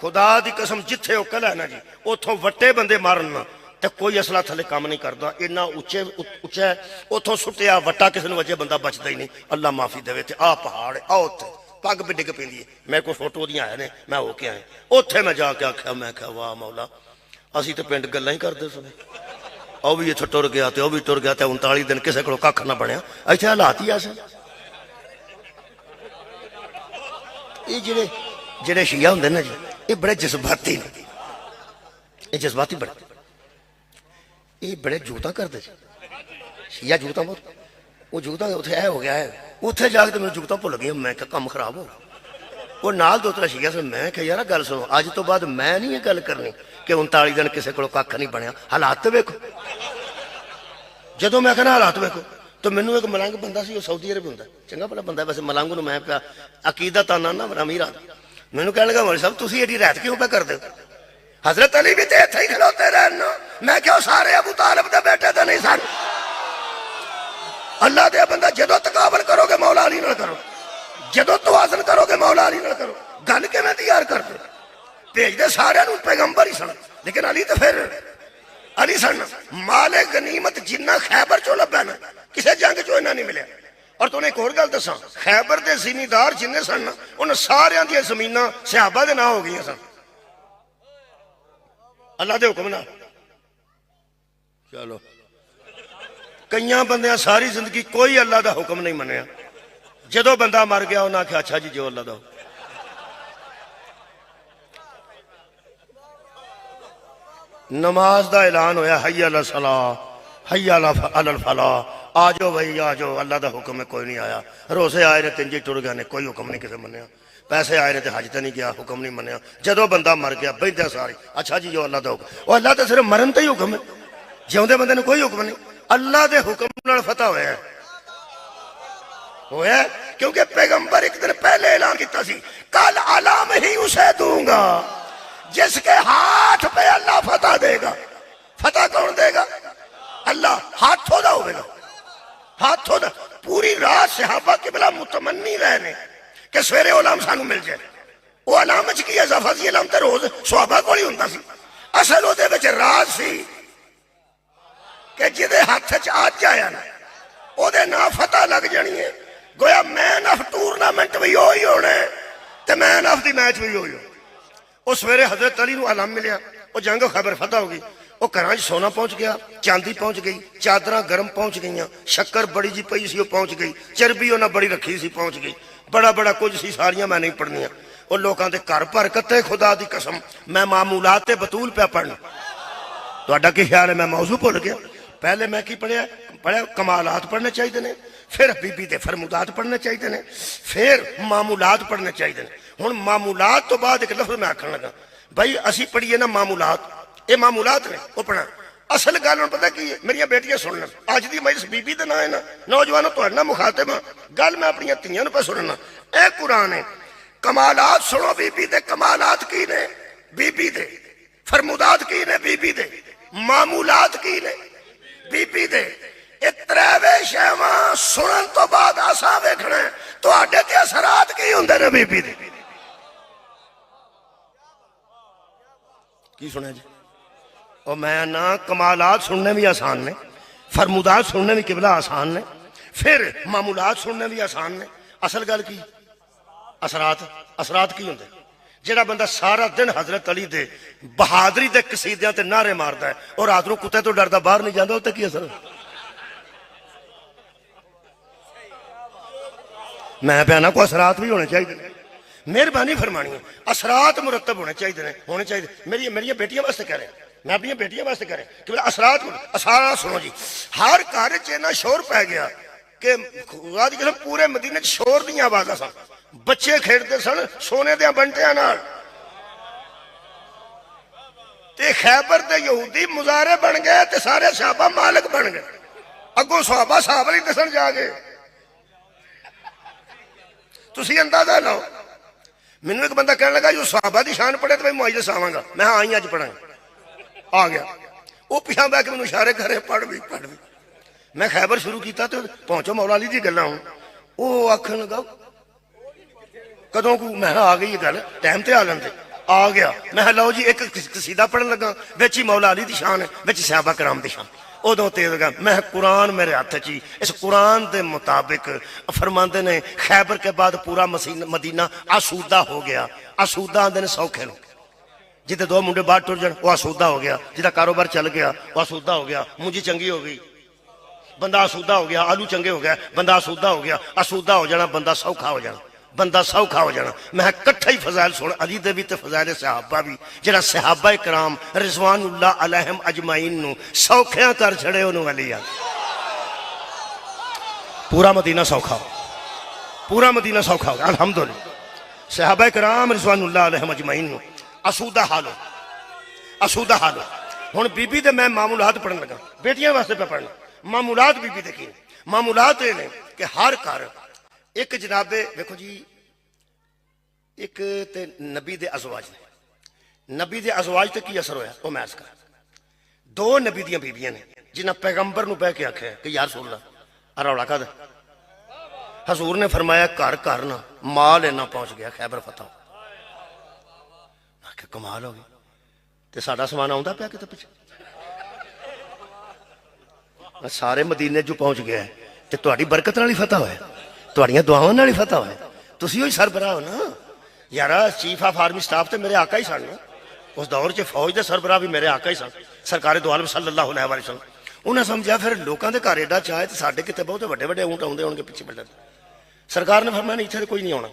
खुदा दी कसम जिथे वह कल है ना जी, उथों वट्टे बंदे मारन ना तो कोई असला थले काम नहीं करता, इन्ना उच्चे उच्चा है। उथों सुटिया वट्टा किसी नूं वजे बंदा बचता ही नहीं, अल्लाह माफी देवे। आ पहाड़ आ उत्थे पग भी डिग पैंदी है, मेरे को फोटो दियां आए ने, मैं होके आया उत्थे। मैं जाके आख्या, मैं क्या वाह मौला, असीं तो पिंड गल्लां ही करदे सने, ਉਹ भी इत्थों टुर गया, तो भी टुर गया, तो 39 दिन किसी को कख ना बनया। इत्थे हालात ही ऐसे। ये जेड़े जेड़े शिया होंदे ना जी, ये बड़े जज्बाती ने, ये जज्बाती बड़े, ये बड़े जूता करते शिया, जूता बहुत। वो जूता उत्थे ऐ हो गया है, उत्थे जाके तो मैं जूता भुल गई, मैं क्या कम खराब हो गया। वो नाल दो तरह शिया से, मैं क्या यार गल सुनो, अज तो बाद मैं नहीं ये गल करनी कि 39 दिन किसी को कख नहीं बनया। हालात तो वेखो, जदों मैं कहना हालात वेखो, तो मैनू एक मलंग बंदा सी, सऊदी अरब होंदा, चंगा भला बंदा वैसे, मलंग नूं मैं पिया अकीदत आना ना अमीर आ, मैनू कह लगा मौलवी साहब तुसीं एडी रहत क्यों पे करदे हो? हजरत अली भी तो इत्थे ही खलोते रहन। मैं क्या सारे अबू तालिब दे बेटे तो नहीं सन? अल्लाह दे बंदा जदों तकाबल करोगे मौला अली नाल करो, जदों तवाज़ुन करोगे मौला अली नाल करो। गल किवें तैयार करदे? भेजदे सारिआं नूं पैगंबर ही सन, लेकिन अली तो फिर अली सन। माले गनीमत जिन्ना खैबर चो लभा ना, किसी जंग चो इन्ना नहीं मिलिया। और तुमने एक होर गल दसा, खैबर के जिमीदार जिन्ने सन उन्हें सारिया दी जमीन सहाबा के नाम हो गई सन अल्लाह के हुक्म नाल। चलो कई बंद सारी जिंदगी कोई अल्लाह का हुक्म नहीं मनिया, जो बंदा मर गया उन्हें आख्या अच्छा जी जो अल्लाह का। नमाज का ऐलान होया हई अल सलाह हई अल फलाह, आ जाओ भाई आ जाओ, अल्लाह का हुक्म है कोई नहीं आया। रोजे आए ने तिंजी टुर गए ने, कोई हुक्म नहीं किसी मनिया। पैसे आए ने तो हज तो नहीं गया, हुक्म नहीं मनिया। जो बंदा मर गया बहते सारी अच्छा जी जो अल्लाह का हुक्म, वो अल्लाह तो सिर्फ मरन तो ही हुक्म है, जिउंदे बंदे कोई हुक्म नहीं। अल्लाह के हुक्म नाल फतह होया क्योंकि पैगंबर एक दिन पहले ऐलान किया सी, कल अलाम ही उसे दूंगा जिसके हाथ पे अल्लाह फतह देगा। फतह कौन देगा? अल्लाह। हाथों का होगा, हाथों का। पूरी रात सहाबा किबला मुतमन्नी रहने कि सवेरे अलाम सानू मिल जाए। वो अलाम च की इजाफा सी, अलाम तो रोज सहाबा कोल ही हुंदा सी। असल उहदे विच राज सी कि जिहदे हथ च अज आया ना ओहदे नाम फतह लग जानी है। गोया मैन ऑफ टूरनामेंट भी वही होना है ते मैन ऑफ द मैच भी वही हो। उस सवेरे हजरत अली नूं अलाम मिलिया, वो जंग खैबर फतह हो गई। वो घर सोना पहुंच गया, चांदी पहुंच गई, चादर गर्म पहुंच गई, शक्कर बड़ी जी पई सी पहुंच गई, चरबी उन्हें बड़ी रखी सी पहुंच गई, बड़ा बड़ा कुछ सी, सारियां मैं नहीं पढ़निया। वो लोगों के घर भर कत्ते खुदा दी कसम मैं मामूलात ते बतूल पे पढ़ना। तुहाडा की ख्याल है मैं मौजू भुल गया? पहले मैं की पढ़िया कमालात पढ़ने चाहिए ने, फिर बीबी दे फरमुदात पढ़ने चाहिए ने, फिर मामूलात पढ़ने चाहिए। हुण मामूलात तो बाद एक लफ्ज मैं आखन लगा, भाई असी पढ़िए ना मामूलात, ये मामूलात ने वो पढ़ा। असल गल पता की है, मेरिया बेटियां सुन लें, अज की मजलिस बीबी का ना है ना, नौजवानों तुहाडे नाल मुखातिब हां, गल मैं अपनी धीआं नूं पे सुनना। ए कुरान है, कमालात सुनो बीबी दे, कमालात की ने बीबी दे, फरमुदात की ने बीबी दे, मामूलात की ने बीबी दे। ये त्रै शैवां सुनन तो बाद असां वेखना तुहाडे ते असरात की हुंदे ने बीबी दे। की सुने जी? और मैं ना कमालात सुनने भी आसान ने, फरमुदात सुनने भी किबला आसान ने, फिर मामूलात सुनने भी आसान ने। असल गल की असरात, असरात की होंगे? जेड़ा बंदा सारा दिन हजरत अली दे बहादरी दे कसीदियां ते नारे मारदा है और रात को कुत्ते तो डरदा बाहर नहीं जाता, उत्ते की असर? मैं बयाना को असरात भी होने चाहिए, मेहरबानी फरमानी है, असरात मुरतब होने चाहिए, होने चाहिए। मेरी बेटियां वास्ते कह रहे, मैं अपनी बेटियां वास्ते कह रहे कि असरात असरात सुनो जी। हर घर च इन्ना शोर पै गया कि खुदा दी कसम पूरे मदीने च शोर दी आवाज़ां सन, बच्चे खेडते सन सोने दे बंटियां नाल, ते खैबर दे यहूदी मुजारे बन गए ते सारे सहाबा मालिक बन गए। अगों सहाबा साहब नहीं दसन जाके, तुसी अंदाजा लाओ। मैनू एक बंदा कहने लगा जो सहाबा की शान पढ़े तो भाई मैं अज दसावांगा, मैं हाँ ही अज पढ़ा आ गया। वो पिछा बह के मैं इशारे करे पढ़ भी पढ़ भी। मैं खैबर शुरू किया तो पहुंचो मौला अली दी गल्लां हूं, वो आखन लगा कदों को, मैं आ गई गल टाइम ते आ लेंदे, आ गया। मैं लो जी एक कसीदा पढ़न लगा, बिच ही मौला अली दी शान है, बिच सहाबा कराम दी शान। उदों तेज लगा, मैं कुरान मेरे हाथ च ही, इस कुरान के मुताबिक फरमाते ने खैबर के बाद पूरा मदीना आसूदा हो गया। आसूदा आंदे ने सौखे लोग, जिते दो मुंडे बाहर टुर जान वो आसूदा हो गया, जिदा कारोबार चल गया वो आसूदा हो गया, मुंजी चंगी हो गई बंदा आसूदा हो गया, आलू चंगे हो गया बंदा आसूदा हो गया, आसूदा हो जाना बंदा सौखा हो जाना, बंदा सौखा हो जाना। मैं कट्ठा ही फजाइल सुन, अली दे भी ते फजाइल सहाबा भी, जेड़ा सहाबा कराम रिजवानुल्लाह अलैहिम अजमाइन नू सौखियां कर छड़े उन्होंने अली आ। पूरा मदीना सौखा हो, पूरा मदीना सौखा हो गया अल्हम्दुलिल्लाह। सहाबा कराम रिजवानुल्लाह अलैहिम अजमाइन नू आसूदा हाल हो, आसूदा हाल हो। हुण बीबी दे मैं मामूलात पढ़न लगा, बेटियां वास्ते पे पढ़ना। मामूलात बीबी दे की मामूलात ये ने कि हर घर एक जनाबे देखो जी, एक ते नबी दे अजवाज ने, नबी दे अजवाज ते की असर होया वो मैं कर। दो नबी दियां बीबियां ने जिन्हें पैगंबर नूं बह के आख्या कि यार सुन ला रौला कद। हजूर ने फरमाया घर घर ना माल इन्ना पहुंच गया खैबर फतह। आख्या कमाल हो गई, ते साडा समान आउंदा पिया किते पिछे, सारे मदीने जो पहुंच गया है, ਤੇ ਤੁਹਾਡੀ ਬਰਕਤ ਨਾਲ ਹੀ ਫਤਹ ਹੋਇਆ, ਤੁਹਾਡੀਆਂ ਦੁਆਵਾਂ ਨਾਲ ਹੀ ਫਤਹ ਹੋਇਆ। ਤੁਸੀਂ ਉਹੀ ਸਰਬਰਾਹ ਹੋ ਨਾ यार। चीफ ऑफ आर्मी स्टाफ तो मेरे आका ही सन, उस दौर च फौज के सरबराह भी मेरे आका ही सन, सरकार दो आलम सल्लल्लाहु अलैहि वसल्लम। उन्हें समझा फिर लोगों के घर एडा चाहे तो साढ़े कितने बहुत बड़े बड़े ऊँट आते होंगे पिछे बल्ले। सरकार ने फरमाया नहीं इतने कोई नहीं आना।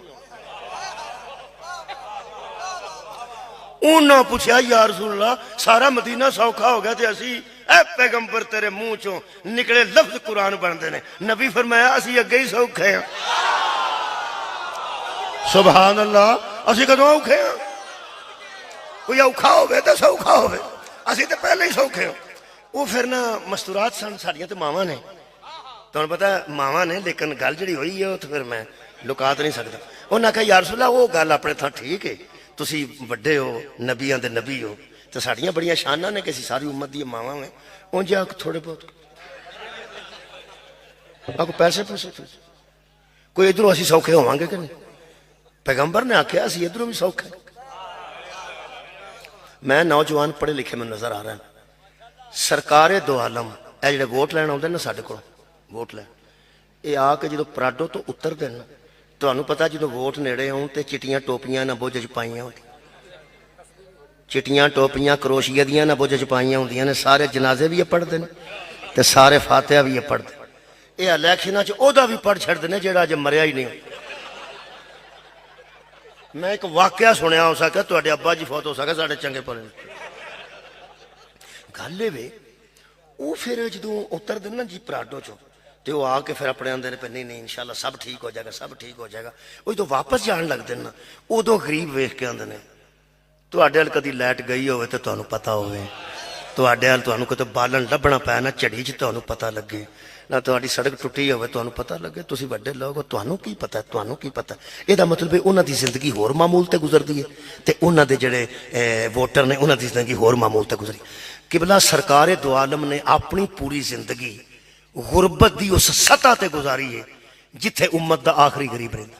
उन्हें पूछा या रसूल अल्लाह सारा मदीना सौखा हो गया तो असी ए पैगंबर तेरे मुंह चो निकले लफ्ज कुरान बनते हैं। नबी फरमाया असी अगे ही सौखे हैं। सुभान अल्लाह, असी कदों औखे हाँ? कोई औखा होवे तो सौखा होवे, असी तो पहले ही सौखे हो। वो फिर ना मस्तूरात सन साड़ियां तो मावां ने, तुहानूं पता मावां ने, लेकिन गल जिहड़ी होई है तो फिर मैं लुका तो नहीं सकता। उन्हें कहा यार रसूल अल्लाह वो गल अपने थां ठीक है, तुसी वड्डे हो, नबियां दे नबी हो, तो साड़ियां बड़ियां शानां ने कि असीं सारी उम्मत दी मावां ने। उंज थोड़े बहुत आपको पैसे कोई इधरों असीं सौखे होवांगे कि नहीं? पैगंबर ने आख्या असीं इधरों भी सौखे। मैं नौजवान पढ़े लिखे में नजर आ रहा है, सरकारे दो आलम ए जिहड़े वोट लैण आउंदे ने साडे कोल, वोट लैण ये आके जो पराडो तो उतरदे ने, तुहानूं पता जो वोट नेड़े आउण ते चिट्टियां टोपियां ना बुझ च पाईयां होंदियां, चिट्टियां टोपियां करोशिया दियां ना बुझ च पाईयां होंदियां ने। सारे जनाजे भी ये पढ़दे ने ते सारे फातिहा भी ये पढ़दे। ये इलैक्शनां च ओहदा भी पढ़ छड्डदे ने जिहड़ा अजे मरिया ही नहीं। मैं एक वाकया सुनिया हो सके, तुहाडे अब्बा जी फौत हो सके, साढ़े चंगे भले गल वे। वो फिर जो उतरते ना जी पराडो चो तो वो आके फिर अपने आंदे ने पे नहीं नहीं इंशाल्लाह सब ठीक हो जाएगा, सब ठीक हो जाएगा। वो जो वापस जान लगते ना उदों गरीब वेख के आंदे ने तुहाडे अल कदी लाइट गई होवे तो तुहानूं पता होवे, तुहाडे अल तुहानूं किते बालन लभना पै ना झड़ी च तुहानूं पता लगे ना, तुहाडी सड़क टुटी होवे तुहानूं पता लगे। तुसीं वड्डे लोग हो, तुहानूं की पता है, तुहानूं की पता है। इहदा मतलब है उन्हां दी जिंदगी होर मामूल ते गुजरदी है ते उन्हां दे जिहड़े वोटर ने उन्हां दी जिंदगी होर मामूल ते गुजरी। किबला सरकारे दो आलम ने अपनी पूरी जिंदगी गुरबत दी उस सतह ते गुजारी है जिथे उम्मत दा आखिरी गरीब रहिंदा।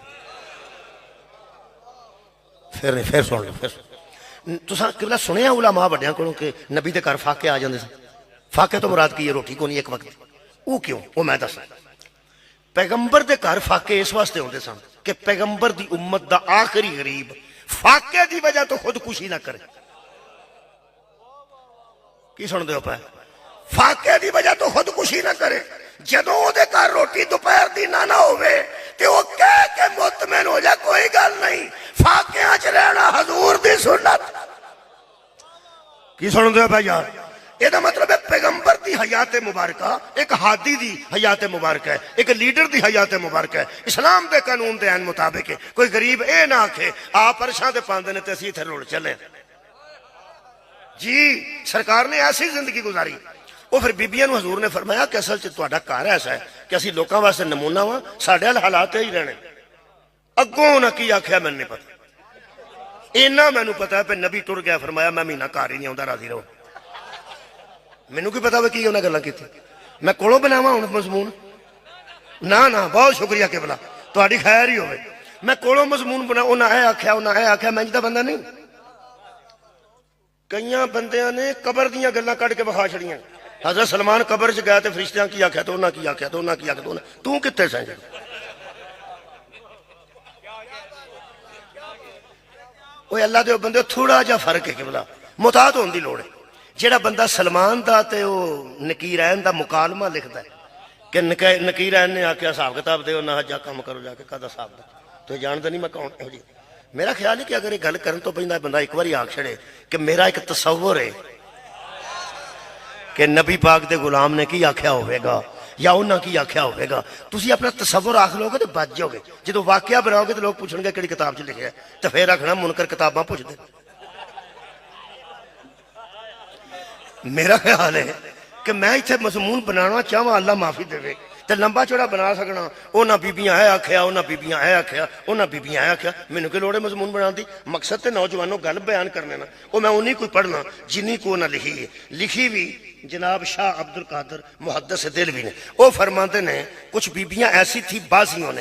फिर सुन लो, फिर तुसां किबला सुनिया उलमा वड्डियां कोलों कि नबी दे घर फाके आ जांदे सन। फाके तो मुराद की है रोटी को नहीं एक वक्त। वो क्यों? वो मैं दस। पैगंबर के घर फाके इस वास्ते होंदे सन कि पैगंबर दी उम्मत दा आखिरी गरीब फाके दी वजह तो खुदकुशी ना करे। की सुनदे हो पै? फाके दी वजह तो खुदकुशी ना करे। जदों ओदे घर रोटी दोपहर दी ना होवे ते ओ कह के मुतमइन हो जा कोई गल नहीं, फाकियां च रहना हजूर दी सुन्नत। की सुनदे हो भाई यार? ਇਹਦਾ मतलब है पैगंबर की हयात मुबारक, एक हादी की हयात मुबारक है, एक लीडर की हयात मुबारक है, इस्लाम के कानून के एन मुताबिक है। कोई गरीब ये ना आखे आप परछां ते पांदे ने ते असीं इत्थे रुल चले जी। सरकार ने ऐसी जिंदगी गुजारी। वो फिर बीबियां नूं हजूर ने फरमाया कि असल च तुहाडा घर ऐसा है कि असीं लोकां वास्ते नमूना वा, साडे हाल हालात ही रहने। अगों उन्हां की आख्या मैनूं नहीं पता, इन्ना मैनूं पता है कि नबी टुर गया, फरमाया मैं महीना घर ही नहीं आउंदा, राजी रहो। मैनू की पता वे की उन्हें गल्लां कीती, मैं कोलों बनावा हुण मजमून ना ना। बहुत शुक्रिया कि भला तुहाडी खैर ही होवे। मैं कोलों मजमून बना, उन्हें यह आख्या, उन्हें यह आख्या, मैं जिदा बंदा नहीं। कई बंदियां ने कबर दीयां गल्लां कढ के विखा छड़ियां। हजरत सलमान कबर च गया तो फरिश्तियां की आख्या, तो उन्हें की आख्या, तो उन्हें की आख्या, तो तू कित्थे सैं? ओए अल्लाह दे बंदे थोड़ा जिहा फर्क है कि भला मुताहत होने की लोड़ है। जेड़ा बंदा सलमान का तो नकीरैन का मुकालमा लिखता है कि नकीरैन ने आख्या हिसाब किताब दो ना, जा काम करो जाके कहता हिसाब दो। तो जानते नहीं मैं कौन हो जी। मेरा ख्याल है कि अगर ये गल करन तो पहला बंदा एक बार आख छड़े कि मेरा एक तसव्वुर है कि नबी पाक दे गुलाम ने की आख्या होगा या उन्हें की आख्या होगा। तुसी अपना तसव्वुर आख लोगे तो बच जाओगे। जो वाकया बनाओगे तो लोग पूछणगे किहड़ी किताब च लिखिया, तो फिर आखना मुनकर किताबां पुछदे। मेरा ख्याल है कि मैं इतने मजमून बनाना चाहवा, अल्लाह माफी देवे, तो लंबा चौड़ा बना सकना। उन्हें बीबियां है आख्या, उन्हें बीबियां है आख्या, उन्हें बीबियां है आख्या। मैनू की लोड़ है मजमून बनाने की? मकसद तो नौजवानों गल बयान करने ना, वो मैं उन्हीं को पढ़ना जिन्नी को उन्हें लिखी है। लिखी भी जनाब शाह अब्दुल कादर मुहद्दिस दिलवी ने। वो फरमाते ने कुछ बीबियां ऐसी थी, बाजियों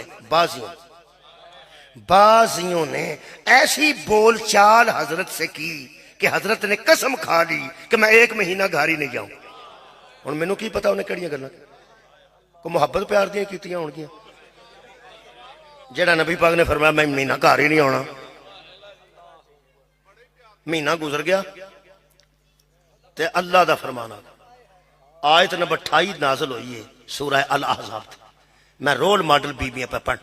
ने ऐसी बोल चाल हजरत से की कि हजरत ने कसम खा ली कि मैं एक महीना घर ही नहीं जाऊं। हुण मैनू की पता उन्हें किहड़ियां गल्लां। को मुहब्बत प्यार दियां कीतियां होणगियां। जेड़ा नबी पाक ने फरमाया मैं महीना घर ही नहीं आना, महीना गुजर गया ते अल्लाह दा फरमान आ गया। आयत नंबर 28 नाज़िल हुई है सूरह अल अहज़ाब। मैं रोल मॉडल बीबियां पे पढ़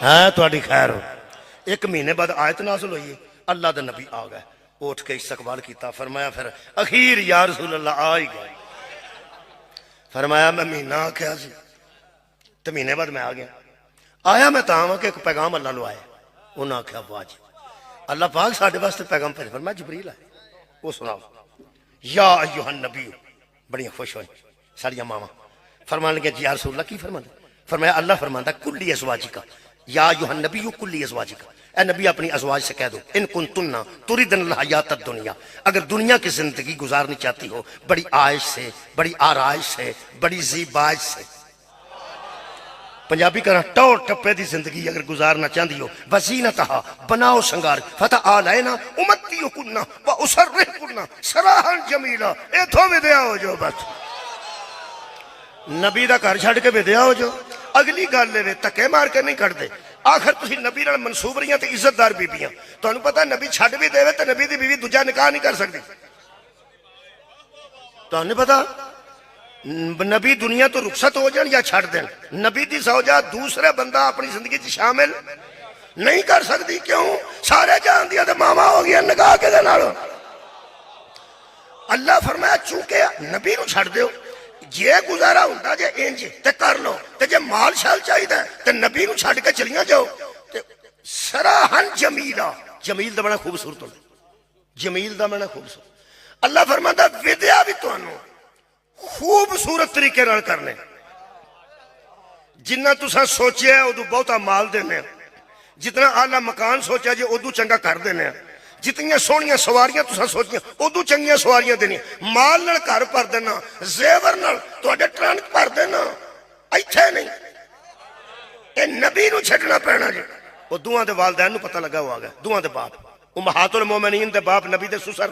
है तुहाडी खैर हो। एक महीने बाद आयत नाज़िल हुई है, अल्लाह दा नबी आ गए, उठ के इस्तकबाल किया। फरमाया फिर अखीर या रसूल अल्लाह आ ही गए। फरमाया मैं महीना आख्या सी तो महीने बाद मैं आ गया। आया मैं तां कि एक पैगाम अल्लाह लो आया। उन्हें आख्या वाह जी अल्लाह पाक साडे वास्ते पैगाम भेज। फरमाया जिबरील आए, वो सुनाओ या अय्युहन नबी। बड़ी खुश हुई साड़ियां मावां। फरमान लगे जी या रसूल अल्लाह की फरमांदा? फरमाया अल्लाह फरमांदा कुल्ली अज़वाजिका या अय्युहन नबी कुल्ली अज़वाजिका। ए नबी अपनी अज़वाज से कह दो इन कुंतुन्ना तुरिदन हयात दुनिया, अगर दुनिया की जिंदगी गुजारनी चाहती हो बड़ी आयश से, बड़ी आराइश से, बड़ी ज़ीबाज से, पंजाबी करा टौर टप्पे की जिंदगी अगर गुजारना चाहती हो, वज़ीनतहा बनाओ संगार, फता आलैना उम्मती कुन्ना व उसर्रिहुन्ना सराहन जमीला। इथों विद्या हो जो, बस नबी का घर छड़ के विद्या हो जो। अगली गल है धक्के मार के नहीं कटते। आखिर तुम नबी नाल मनसूब रही तो इज्जतदार बीबियां, तुहानू पता नबी छड़ भी देवे तो नबी की बीवी दूजा निकाह नहीं कर सकती। तुहानू पता नबी दुनिया तो रुखसत हो जाए या छड़ देन, नबी की सौजा दूसरे बंदा अपनी जिंदगी च शामिल नहीं कर सकती। क्यों? सारे जान दिया तो मामा हो गया निकाह के नाल। अल्लाह फरमाया चूंकि नबी नू छड़ दो, जे गुजारा होंदा जे इंज ते कर लो, ते जे माल शाल चाहिए ते नबी नू छड़ के चलिया जाओ। ते सराहन जमीला, जमील दा बड़ा खूबसूरत होंदा, जमील दा बड़ा खूबसूरत। अल्लाह फरमांदा विद्या भी तुहानू खूबसूरत तरीके नाल करने, जिन्ना तुसा सोचिया उदू बहुता माल देने, जितना आला मकान सोचा जे उदू चंगा कर देने, जितनियां सोहनियां सवारियां तुसा सोचियां उदू चंगियां सवारियां देनियां, माल नाल घर भर देना, जेवर नाल तुहाडे ट्रंक भर देना। इत्थे नहीं, ए नबी नू छड्डना पैना जी। वो दुआं दे वालदैन नू पता लगा, हो आ गया दुआं दे बाप उम्महातुल मोमिनीन दे बाप नबी दे सुसर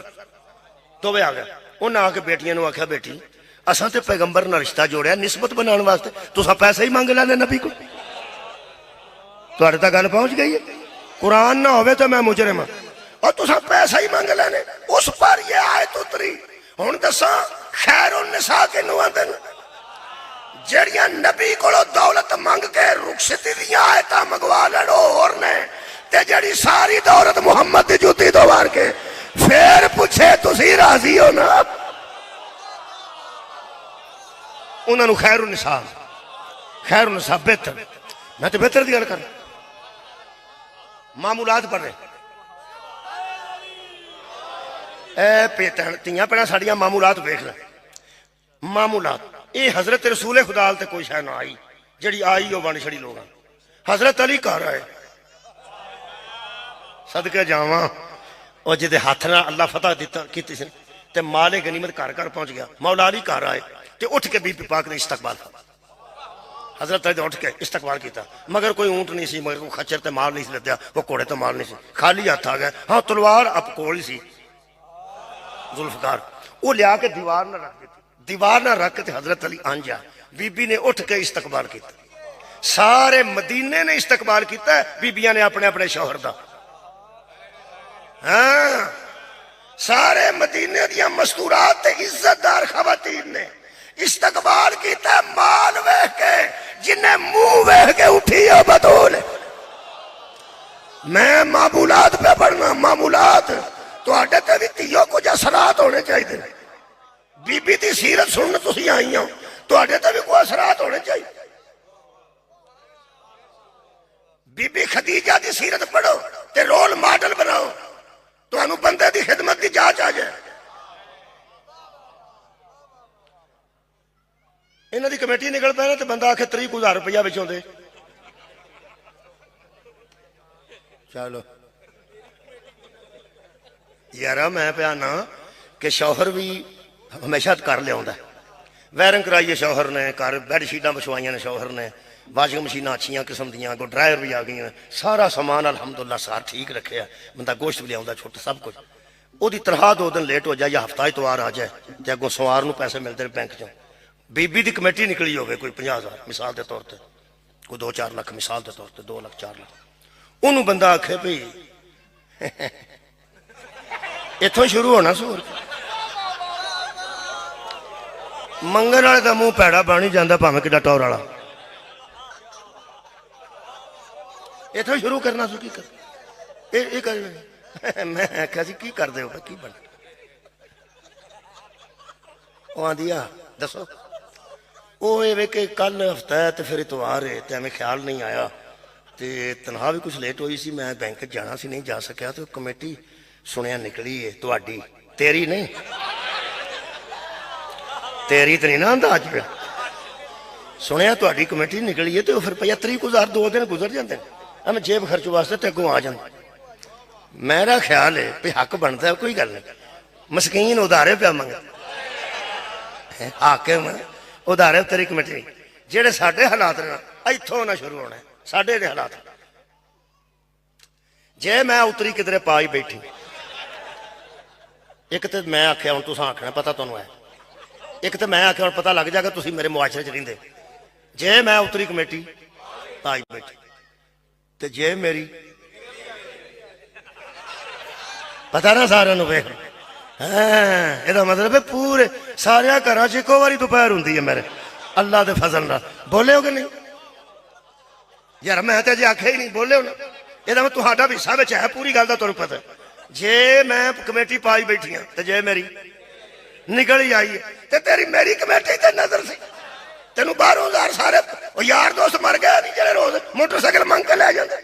दोवे आ गए। उन्हें आके बेटियां नू आख्या बेटी असां ते पैगंबर नाल रिश्ता जोड़िया निस्बत बनाने वास्ते, तुसा पैसे ही मंग लैने नबी को। तुहाडे तक गल पहुंच गई है। कुरान ना होवे तो मैं मुजरिम और तुसा पैसा ही मंग लेने। उस पर यह आयत उतरी। हुण दसा खैरुन निसा किनू आंदे ने? जड़ियां नबी कोलों दौलत मंग के रुखसती दियां आयतां मंगवा लैण होर ने, ते जड़ी सारी दौलत मुहम्मद दी जुत्ती तो वार के फिर पूछे तुसी राजी हो ना? उन्होंने खैरुन निसा, खैरुन निसा बेहतर। मैं तो बेहतर की गल कर, मामूलात पर तियां भैन साड़ियां मामूलात वेख ले। मामूलात ये हजरत रसूले खुदा ते कोई शह ना आई, जड़ी आई वो बन छड़ी लोग। हजरत अली घर आए, सदके जावा और जिदे हाथ ना अल्लाह फतह दिता की ते माले गनीमत घर घर पहुंच गया। मौला अली घर आए ते उठ के बीबी पाक ने इस्तकबाल, हजरत अली उठ के इस्तकबाल किया। मगर कोई ऊंट नहीं सी, मगर कोई खच्चर ते माल नहीं सी लद्या, वो घोड़े तो माल नहीं सी, खाली हाथ आ गया। हाँ तलवार अब कोल ही सी जुल्फकार, वो लिया के दीवार ना रख दी। दीवार ना रख के हजरत अली आंजा, बीबी ने उठ के इस्तकबाल किया। सारे मदीने ने इस्तकबाल किया, बीबियां ने अपने अपने शौहर दा। हाँ सारे मदीने दियां मस्तूरात ते इज्जतदार खवातीन ने इस्तकबाल किया। माल वेख के जिन्हें मुंह वेख के उठी है बतौल। मैं मामूलात पे पढ़ना, मामूलात तुहाडे ते भी तियो कुछ असरात होने चाहिए। बीबी की सीरत सुनने तुसी आई हो, तुहाडे ते भी कोई असरात होने चाहिए। बीबी खदीजा की सीरत पढ़ो ते रोल मॉडल बनाओ, तुहानू बंदे की खिदमत की जांच आ जाए। इन्हों की कमेटी निकल पे तो बंदा आखे 30,000 रुपया बिचों दे। चलो यार मैं पिया ना कि शौहर भी हमेशा कर लिया, वायरिंग कराइए शौहर ने, घर बैडशीटा बिछवाइया ने शौहर ने, वाशिंग मशीना अच्छिया किस्म दियां, कोई ड्रायर भी आ गई, सारा समान अलहमदुल्ला सार ठीक रखे, बंदा गोश्त भी लिया छुट सब कुछ। वो तनख्वाह 2 दिन लेट हो जाए या हफ्ता इतवार आ जाए तो अगों सवार को पैसे मिलते बैंक चो, बीबी की कमेटी निकली होवे कोई 50,000 मिसाल के तौर पर, कोई 2-4 लाख मिसाल के तौर पर, 2 लाख 4 लाख, उन्होंने बंदा आखे भाई इथों शुरू होना सूर मंगन वाले का मुंह पैड़ा बन ही जाता भावें कि टौर वाला, इथों शुरू करना सू की कर मैं आख्या जी की करते हो की बन आदि आ दसो वो ये कि कल हफ्ता है तो फिर इतवार है तो एवं ख्याल नहीं आया तो तनख्वाह भी कुछ लेट हुई सी, मैं बैंक जाना सी नहीं जा सकिया तो कमेटी सुनिया निकली है तुहाडी, तेरी नहीं तेरी तो नहीं ना अंदाज पे सुनिया तुहाडी कमेटी निकली है तो फिर 75,000 2 दिन गुजर जाते हैं, मैं जेब खर्च वास्ते तो अगों आ जाता। मेरा ख्याल है भी हक बनता है, कोई गल नहीं, मस्कीन उधारे पे मंग हाकिम उधारे तेरी कमेटी जेडे साडे हालात ने इथों ना शुरू होना साडे दे हालात। जे मैं उतरी किधरे पाई बैठी एक तो मैं आख्या हूं तुसां आखना पता तुहानूं है, एक तो मैं आख्या हूं पता लग जाएगा तुसीं मेरे मुआशरे च रहिंदे। जे मैं उतरी कमेटी पाई बैठी ते जे मेरी पता ना सारे वेख ਇਹਦਾ मतलब है पूरे सारे घर इको बारी दोपहर होंगी है मेरे अल्लाह के फजल ना बोले हो कि नहीं यार मैं तो अजे आख्या ही नहीं बोले हो ना यदा मैं तुहाडा भी हिस्सा है पूरी गल का तुहानूं पता जे मैं कमेटी पाई बैठी हाँ तो जे मेरी निकल ही आई है तो तेरी मेरी कमेटी ते नजर सी तेनों 12,000 सारे यार दोस्त मर गए नहीं जेडे रोज मोटरसाइकिल मंग के लै जाते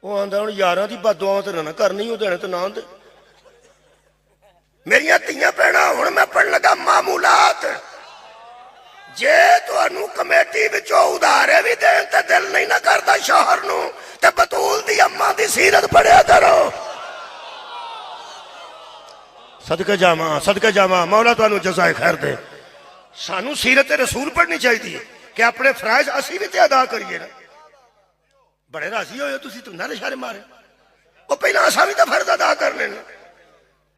वो आंदा हुण यारां दी बददुआ ते ना करनी वो देने तो ना दे मेरिया धीआं भैणां हुण मैं पढ़न लगा मामूलात जे तुहानूं कमेटी विचों उधारे भी देण ते दिल नहीं ना करदा शौहर नूं ते बतूल दी अम्मा दी सीरत पढ़िया करो। सदके जावां मौला तुहानूं जज़ाए खैर दे। सानू सीरत रसूल पढ़नी चाहिए कि अपने फराइज असी भी अदा करिए ना। बड़े राजी हो तुम तो नारे शारे मारे वो पहला असा भी तो फर्ज अदा करने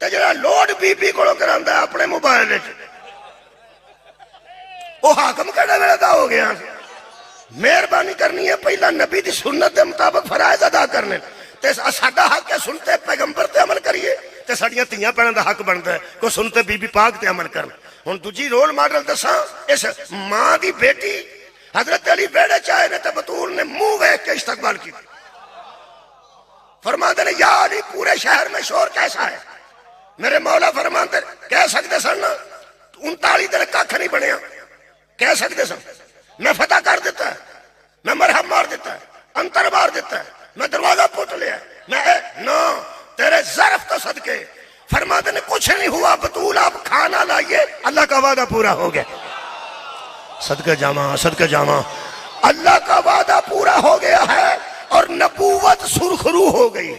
तो जरा लोड बीबी को करांदा अपने मोबाइल वो हाकम कहने वेले दा हो गया। मेहरबानी करनी है पहला नबी की सुन्नत के मुताबिक फराइज अदा करने ते साडा हक है सुनते पैगंबर ते अमल करिए ते साडियां धीआं भैणां दा हक बनता है को सुनते बीबी पाक ते अमल करन। हुण दूजी रोल मॉडल दसा इस मां की बेटी हजरत अली बेड़े च आए ने ते बतूल ने मुंह वेख के इस्तकबाल की फरमाते ने या अली पूरे शहर में शोर कैसा है। मेरे मौला फरमाते कह सकते सन 39 दिन कख नहीं बनया कह सकते सन मैं फतह कर देता है मैं मरहम मार देता है अंतर मार देता है मैं दरवाजा पुट लिया मैं नो तेरे ज़र्फ तो सदके फरमाते ने कुछ नहीं हुआ बतूल आप खाना लाइए अल्लाह का वादा पूरा हो गया। सदके जामा अल्लाह का वादा पूरा हो गया है और नबूवत सुरखरू हो गई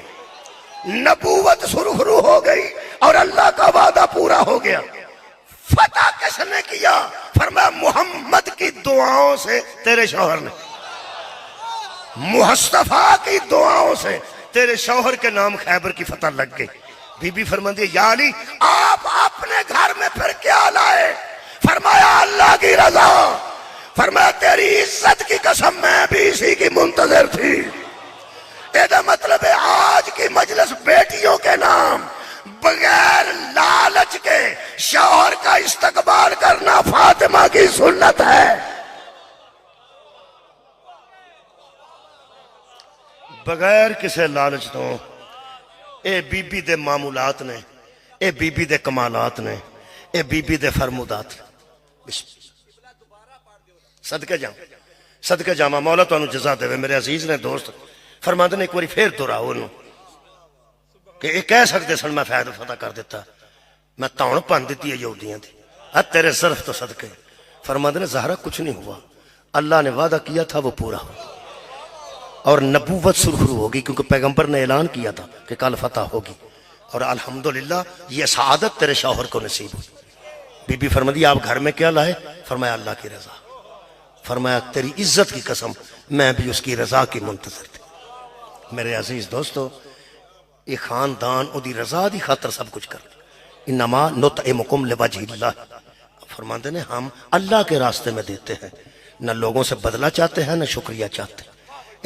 और अल्लाह का वादा पूरा हो गया। फतह किसने किया फरमाया मोहम्मद की दुआओं से तेरे शौहर ने मुस्तफा की दुआओं से तेरे शौहर के नाम खैबर की फतह लग गई। बीबी फरमाती है या अली आप अपने घर में फिर क्या लाए। फरमाया अल्लाह की रजा। फरमाया तेरी इज्जत की कसम मैं भी इसी की मुंतजर थी। ਇਹਦਾ मतलब है आज की मजलिस बेटियों के नाम बगैर लालच के शौहर का इस्तकबाल करना फातिमा की सुन्नत है। बगैर किसी लालच तो ये बीबी दे मामूलात ने ये बीबी दे कमालात ने ये बीबी दे फरमुदात। सदके जामा मौला तुहानू जज़ा देवे। मेरे अजीज ने दोस्त फरमाते ने एक बार फिर दोहराओ कि ये कह सकते सन मैं फैद फतह कर दिता मैं धौन भन दी है यहूदियों की तेरे ज़र्फ तो सदके। फरमाते ने ज़हरा कुछ नहीं हुआ अल्लाह ने वादा किया था वो पूरा हो और नबूवत सुरखरू होगी क्योंकि पैगंबर ने ऐलान किया था कि कल फतह होगी और अल्हम्दुलिल्लाह ये सआदत तेरे शौहर को नसीब हुई। बीबी फरमाती आप घर में क्या लाए। फरमाया अल्लाह की रजा। फरमाया तेरी इज्जत की कसम मैं भी उसकी रजा की मुंतजर थी। मेरे अजीज दोस्तों ये खानदान उदी रजा की खातर सब कुछ कर इन्नमा नुतइमुकुम लिवजहिल्लाह। फरमाते ने हम अल्लाह के रास्ते में देते हैं, न लोगों से बदला चाहते हैं न शुक्रिया चाहते,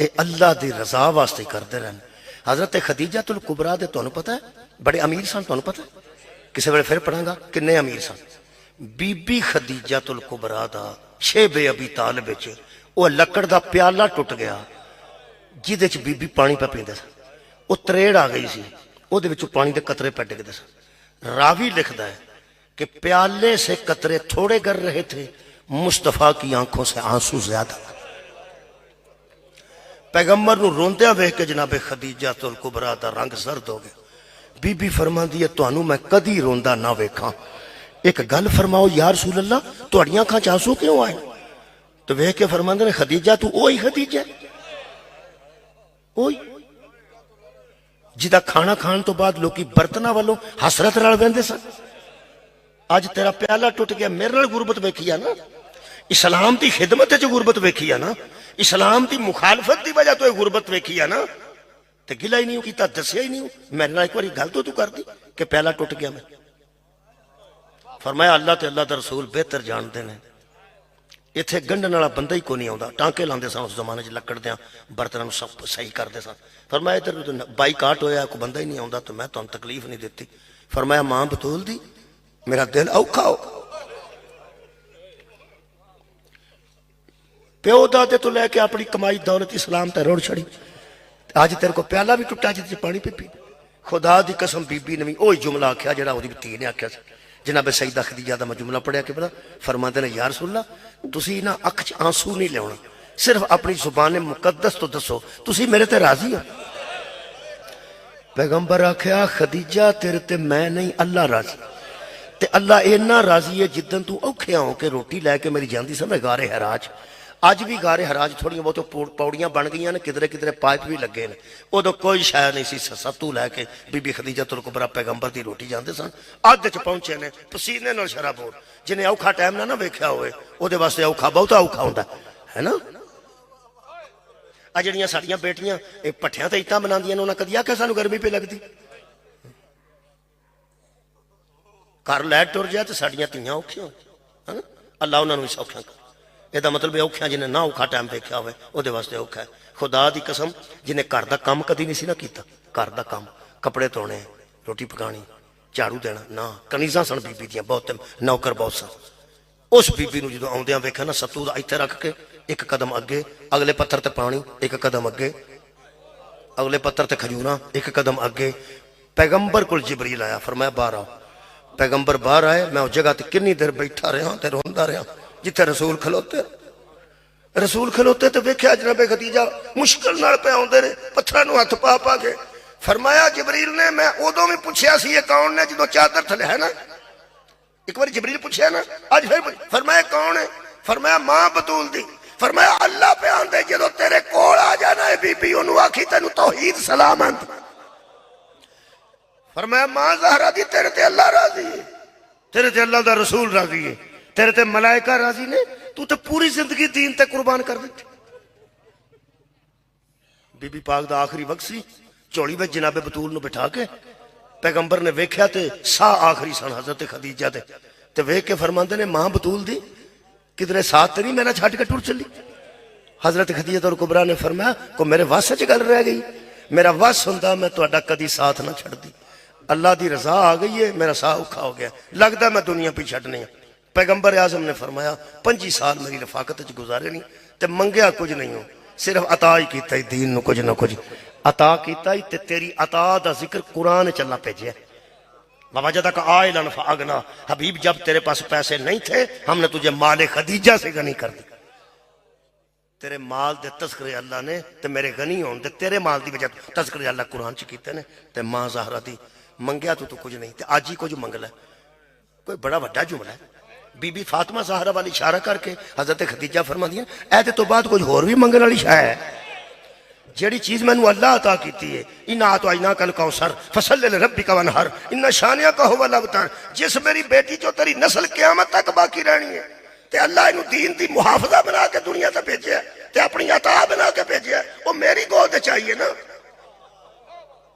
ये अल्लाह की रजा वास्ते करते रहन। हजरत खदीजातुल कुबरा दे तुहानू पता है बड़े अमीर सन, तुहानू पता है किसी वे फिर पढ़ांगा किन्ने अमीर सन। बीबी खदीजातुल कुबरा दा शेबे अबी तालिब विच वो लकड़ दा प्याला टुट गया जिदे च बीबी पानी पे पींदे सन, वो त्रेड़ आ गई सी, उहदे विचों पानी दे कतरे पे डिगदे सन। रावी लिखदा है कि प्याले से कतरे थोड़े गिर रहे थे, मुस्तफा की आंखों से आंसू ज्यादा। पैगंबर नूं रोंदिया वेख के जनाबे खदीजातुल कुबरा दा रंग सर्द हो गया। बीबी फरमांदी है तुहानू मैं कदी रोंदा ना वेखां, एक गल फरमाओ या रसूल अल्लाह तुहाड़ियां अखां च आंसू क्यों आए? तो वेख के फरमांदे ने खदीजा तू ओही खदीजा ओही जिदा खाना खाण तो बाद लोकी बर्तनां वालों हसरत नाल वेंदे सन। अज तेरा प्याला टुट गया, मेरे नाल गुरबत वेखी है ना, इस्लाम की खिदमत च गुरबत वेखी है ना, इस्लाम की मुखालफत की वजह तो गुरबत वेखी है ना, तो गिला ही नहीं किया, दसिया ही नहीं मेरे नाल एक बार गल तो तू कर दी कि प्याला टुट गया। मैं फरमाया अल्लाह ते अल्लाह दा रसूल बेहतर जानते हैं, इत्थे गंढण वाला बंदा ही को नहीं आता, टांके लाते सन उस जमाने लकड़ दें बर्तनों सब सही करते सन। फरमाया इधर बाईकाट होया कोई बंदा ही नहीं आता तो मैं तुहानू तकलीफ नहीं दी। फरमाया मां बतूल दी मेरा दिल औखा हो, प्यो दादे तो लैके अपनी कमाई दौलत इस्लाम ते रोड़ छड़ी, अज तेरे को प्याला भी टुटा जिस पानी पी पी। खुदा की कसम बीबी ने भी वही जुमला आख्या जो धी ने आख्या। जनाबे सईदा खदीजा दा मैं जुमला पढ़िया कि पता फरमाते ने यार रसूल अल्लाह तुसी ना अख च आंसू नहीं लियाना, सिर्फ अपनी जुबान मुकद्दस तो दसो तुसी मेरे ते राजी हो। पैगंबर आख्या खदीजा तेरे ते मैं नहीं अल्लाह राजी, ते अल्लाह इन्ना राजी है जिदन तू औखिया हो के रोटी लैके मेरी जाती समय गारे हराज। अज भी गारे हराज थोड़ी बहुत पौड़ियां बन गई ने, किधरे किधरे पाइप भी लगे ने, उदो कोई शायद नहीं सी। सत्तू लैके बीबी खदीजातुल कुबरा पैगंबर की रोटी जाते सन, अध च पहुंचे ने पसीने नाल शराबोर। जिन्हें औखा टाइम ना वेख्या होए उहदे वास्ते औखा बहुता औखा हुंदा है ना। आ जिहड़ियां साडियां बेटियां भट्ठियां ते इट्टां बनांदियां ने, उन्हां कदी आख्या सानू गर्मी पे लगदी? घर लैट टुर जाए तो साडियां धीआं औखियां है ना, अल्लाह उन्हां नूं सौखियां कर। यदा मतलब औखिया जिन्हें ना औखा टाइम वेख्या होवे उहदे वास्ते औखा है। खुदा की कसम जिन्हें घर का काम कदी नहीं सी ना कीता, घर का काम कपड़े धोने रोटी पकानी झाड़ू देना ना, कनीजा सन बीबी दियां बहुत, नौकर बहुत सन। उस बीबी नूं जदों आउंदियां वेख्या ना सत्तू दा इत्थे रख के एक कदम अगे, अगले पत्थर ते पानी एक कदम अगे, अगले पत्थर ते खजूरा एक कदम अगे। पैगंबर कोल जिबरील आया, फरमाया बाहर आओ। पैगंबर बाहर आए, मैं उस जगह ते कितनी देर बैठा रहा ते रोंदा रहा जिथे रसूल खलोते। रसूल खलोते तो वेख्या जनाबे खदीजा मुश्किल नाल पे आउंदे ने, पत्थरां नूं हथ पा पा के। फरमाया जिबरील ने मैं उदों भी पूछया सी ये कौन ने जदों चादर थले है ना, एक बार जिबरील पूछया ना, अज फिर फरमाया कौन है? फरमाया मां बतूल दी। फरमाया अल्लाह पे आंदे जदों तेरे कोल आ जाना है बीबी ओनू आखी तैनू तौहीद सलामत। फरमाया मां ज़हरा दी तेरे ते अल्लाह राजी है, तेरे ते अल्लाह दा रसूल राजी है, तेरे ते मलाइका राजी ने, तू तो पूरी जिंदगी दीन ते कुर्बान कर दी। बीबी पाक दा आखिरी वक्त सी, झोली में जनाबे बतूल नूं बिठा के पैगंबर ने वेख्या ते साह आखिरी सन हजरत खदीजा दे, ते वेख के फरमांदे ने मां बतूल दी किधरे साथ नहीं मेरा छड्ड के टुर चली। हजरत खदीजातुल कुबरा ने फरमाया को मेरे वस च गल रह गई, मेरा वस हुंदा मैं तुहाडा कदी साथ ना छड्डदी। अल्लाह की रजा आ गई है, मेरा साह औखा हो गया, लगता मैं दुनिया पी छड्डनी है। पैगंबर आजम ने फरमाया 25 साल मेरी रफाकत गुजारे नहीं ते मंगया कुछ नहीं हो, सिर्फ अता ही किया दीन नूं कुछ ना कुछ अता किया। ते तेरी अता का जिक्र कुरान चला भेजे बाबा जदा का आयलन फागना, हबीब जब तेरे पास पैसे नहीं थे हमने तुझे माले खदीजा से गनी कर दी। तेरे माल दे तस्करे अल्लाह ने ते मेरे गनी होने ते तेरे माल की वजह तस्करे अल्लाह कुरान च कीते ने। ते मां ज़हरा दी मंगया तू कुछ नहीं ते अज ही कुछ मंग लै, कोई बड़ा वड्डा जुमला है। बीबी फातिमा ज़हरा वाली इशारा करके हजरत खदीजा फरमांदियां ऐ तो बाद कुछ होर भी मंगण वाली शै है, जेड़ी चीज मैनू अल्लाह अता की है। इन्ना तो आईना कल कौसर फसल रब्बिका वनहर इन्ना शानिया का हो वाला अवतार। जिस मेरी बेटी चो तेरी नस्ल क़यामत तक बाकी रहनी है ते अल्लाह इनू दीन दी मुहाफजा बना के दुनिया ते भेजा ते अपनी अता बना के भेजा, वो मेरी गोद चाहिए ना।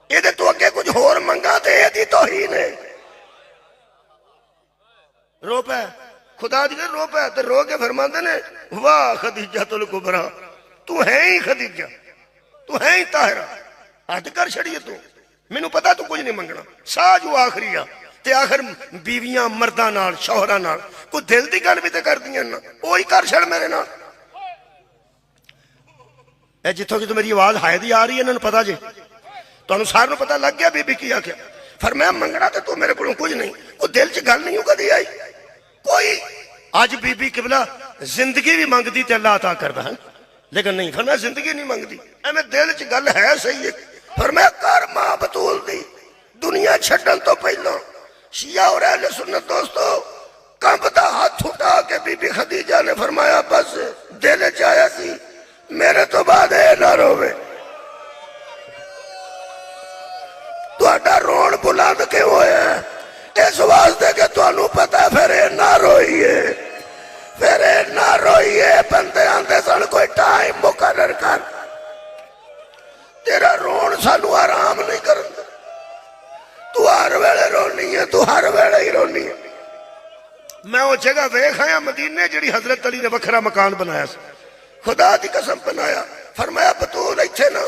ये तो अगे कुछ होर मंगा तो यही तौहीन है। रो पे खुदा दी रो पै ते रो के फरमांदे ने वाह खदीजा तुल कुबरा, तू है ही खदीजा, तू है ही ताहिरा, हद कर छड़िए तू, मैनू पता तू कुछ नहीं मंगना, साह जो आखिरी आ ते आखिर बीवियां मर्दां नाल शौहरां नाल कोई दिल दी गल भी ते करदियां ना, ओही कर छड़ मेरे नाल। ए जिथों की तो मेरी आवाज हाय दी आ रही है इन्हां नूं पता जे, तुहानूं सारिआं नूं पता लग गया बीबी की आख्या। फरमाया मंगना तो तू मेरे को कुछ नहीं, कोई दिल च गल नहीं कदी आई कोई। अज बीबी किबला जिंदगी भी मंगदी ते अल्लाह अता करदा है, लेकिन नहीं फरमाया जिंदगी नहीं मंगदी, एवें दिल च गल है सही है। फरमाया कर मां बतूल दी दुनिया छड्डण तो पहला। शिया और अहले सुन्नत दोस्तों कंबदा हाथ उठा के बीबी खदीजा ने फरमाया बस दिल च आया सी मेरे तो बाद ए ना रोवे। तुहाडा रोण बुलंद क्यों होया? इस वास्ते कि तुहानू पता फिर ना रोइए, फिर ना रोइए। बंदे आंदे सन कोई टाइम मुकर्रर कर, तेरा रोण सानू आराम नहीं करन, तू हर वेले रोनी है, तू हर वेले ही रोनी है। मैं वो जगह वेख आया मदीने जिहड़ी हजरत अली ने वखरा मकान बनाया, खुदा दी कसम बनाया। फरमाया बतूल इत्थे ना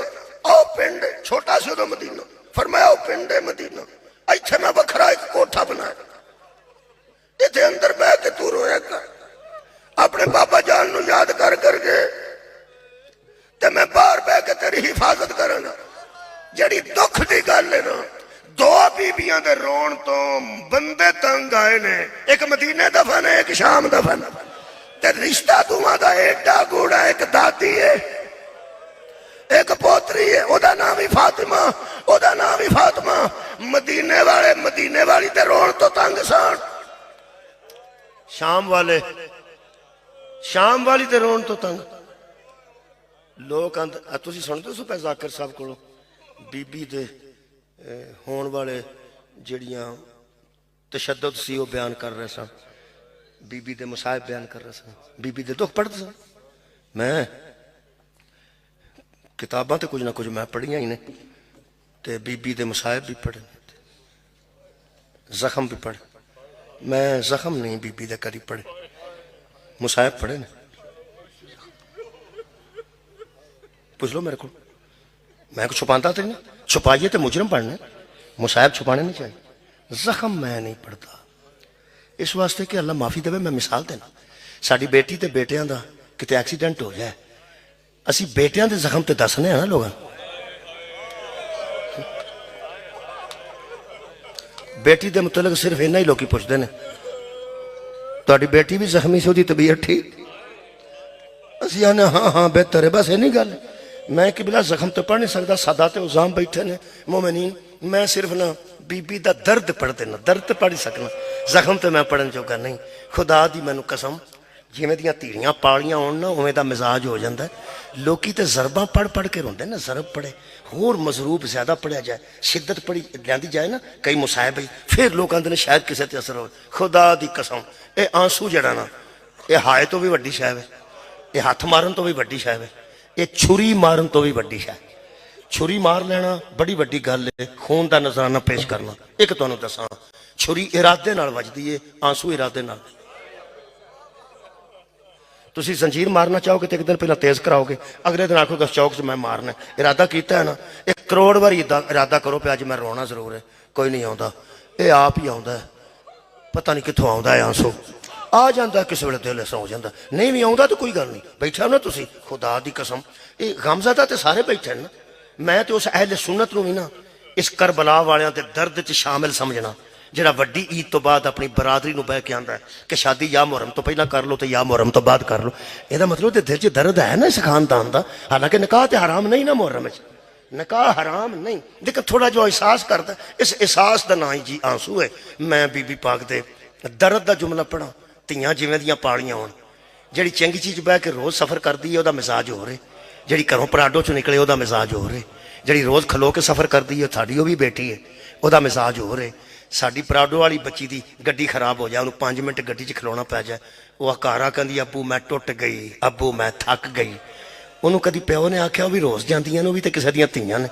आओ पिंड छोटा सी उदों मदीना, फरमाया ओ पिंड है मदीना, इत्थे मैं वखरा एक कोठा बनाया, इत्थे अंदर बह के तू रोया कर, अपने बाबा जान नू याद कर करके ते मैं बाहर बह के तेरी हिफाजत करांगा। जिहड़ी दुख दी गल है ना, दो बीबियां दे रोण तो बंदे तंग आए ने, एक मदीने दफन है एक शाम दफन, ते रिश्ता दोवां दा एडा गूढ़ा, एक दादी है एक पोतरी है, ओदा नाम ही फातिमा, ओदा नाम ही फातिमा। मदीने वाली ते रोण तो तंग सन, शाम वाली ते रोण तो तंग। लोग तुसीं सुणदे सो पै जाकिर साहब कोलों बीबी दे होण वाले जिहड़ियां तशद्दुद सी वो बयान कर रहे सन, बीबी दे मसाइब बयान कर रहे सन, बीबी दे दुख पढ़दे सन। मैं किताबां तो कुछ ना कुछ मैं पढ़ियां ही ने, ते बीबी दे मसाइब भी पढ़े, जख्म भी पढ़े। मैं जख्म नहीं बीबी दे कदी पढ़े, मुसाइब पढ़े ने। पूछ लो मेरे को, मैं कुछ छुपाता तो नहीं, छुपाइए तो मुजरम पढ़ने, मुसाइब छुपाने नहीं चाहिए। जख्म मैं नहीं पढ़ता इस वास्ते कि अल्लाह माफ़ी देवे। मैं मिसाल देना, साड़ी बेटी ते बेटियां दा किते एक्सीडेंट हो जाए, असी बेटियां दे जख्म ते दसने ना लोग, बेटी दे मुतलक सिर्फ इन्ना ही लोग पुछते हैं तुहाडी बेटी भी जख्मी से, तबीयत ठीक? असी आने हाँ हाँ बेहतर है, बस इन्नी गल। मैं किबला जख्म तो पढ़ नहीं सकता, सादा ते उजाम बैठे ने मोमिनीन, मैं सिर्फ ना बीबी दा दर्द पढ़ देना, दर्द तो पढ़ ही सकना, जख्म तो मैं पढ़न जोगा नहीं। खुदा दी मैनू कसम, जिवें दियां धीड़ियां पालियां होण ना उवें दा मिजाज हो जाता है। लोकी ते जरबां पढ़ पढ़ के रोंदे ना, जरब पढ़े होर मजरूब ज्यादा पढ़िया जाए, शिद्दत पढ़ी लियांदी जाए ना कई मुसाहिब, फिर लोग आंदे ने शायद किसी ते असर हो। खुदा दी कसम ये आंसू जड़ा ना, ये हाय तो भी वड्डी शायद है, ये हथ मारन तो भी वड्डी शायद है, ये छुरी मारन तो भी वड्डी शायद। छुरी मार लेना बड़ी वड्डी गल है, खून का नजराना पेश करना। एक तुहानूं दसां, छुरी इरादे नाल वजदी है, आंसू इरादे नाल। तुसीं जंजीर मारना चाहोगे तो एक दिन पहले तेज कराओगे, अगले दिन आखोगे चौक से मैं मारना, इरादा किया है ना। 1 करोड़ बार इरादा करो पे अज मैं रोना जरूर है, कोई नहीं आता, ये आप ही आता है, पता नहीं कितों आता है आंसू, आ जाता किस वे दिल ऐसा हो जाता, नहीं भी आता तो कोई गल नहीं। बैठा ना तुसी, खुदा दी कसम ये गमज़दा तो सारे बैठे ना, मैं तो उस अहले सुन्नत नूं भी ना इस करबला वालियां दे दर्द च शामिल समझना, जिहड़ा वड्डी ईद तो बाद अपनी बरादरी नूं बह के आंदा है कि शादी या मुहर्रम तो पहला कर लो तो या मुहर्रम तो बाद कर लो। ਇਹਦਾ मतलब ते दिल च दर्द है ना इस खानदान दा, हालांकि निकाह ते हराम नहीं ना, मुहर्रम च निकाह हराम नहीं, लेकिन थोड़ा जो एहसास करता, इस एहसास का ना ही जी आंसू है। मैं बीबी पाक दे दर्द का जुमला पढ़ा, ਧੀਆਂ ਜਿਵੇਂ ਦੀਆਂ ਪਾਲੀਆਂ ਹੋਣ, ਜਿਹੜੀ ਚੰਗੀ ਚੀਜ਼ ਬਹਿ ਕੇ ਰੋਜ਼ ਸਫ਼ਰ ਕਰਦੀ ਹੈ ਉਹਦਾ ਮਿਜ਼ਾਜ ਹੋ ਰਿਹਾ, ਜਿਹੜੀ ਘਰੋਂ ਪਰਾਡੋ ਚੋਂ ਨਿਕਲੇ ਉਹਦਾ ਮਿਜ਼ਾਜ ਹੋ ਰਿਹਾ, ਜਿਹੜੀ ਰੋਜ਼ ਖਲੋ ਕੇ ਸਫ਼ਰ ਕਰਦੀ ਹੈ ਸਾਡੀ ਉਹ ਵੀ ਬੇਟੀ ਹੈ, ਉਹਦਾ ਮਿਜ਼ਾਜ ਹੋ ਰਿਹਾ। ਸਾਡੀ ਪਰਾਡੋ ਵਾਲੀ ਬੱਚੀ ਦੀ ਗੱਡੀ ਖਰਾਬ ਹੋ ਜਾਏ, ਉਹਨੂੰ 5 ਮਿੰਟ ਗੱਡੀ 'ਚ ਖਲੋਣਾ ਪੈ ਜਾਏ, ਉਹ ਘਰ ਕਹਿੰਦੀ ਅੱਬੂ ਮੈਂ ਟੁੱਟ ਗਈ, ਅੱਬੂ ਮੈਂ ਥੱਕ ਗਈ। ਉਹਨੂੰ ਕਦੀ ਪਿਓ ਨੇ ਆਖਿਆ ਉਹ ਵੀ ਰੋਜ਼ ਜਾਂਦੀਆਂ ਨੇ, ਉਹ ਵੀ ਤਾਂ ਕਿਸੇ ਦੀਆਂ ਧੀਆਂ ਨੇ,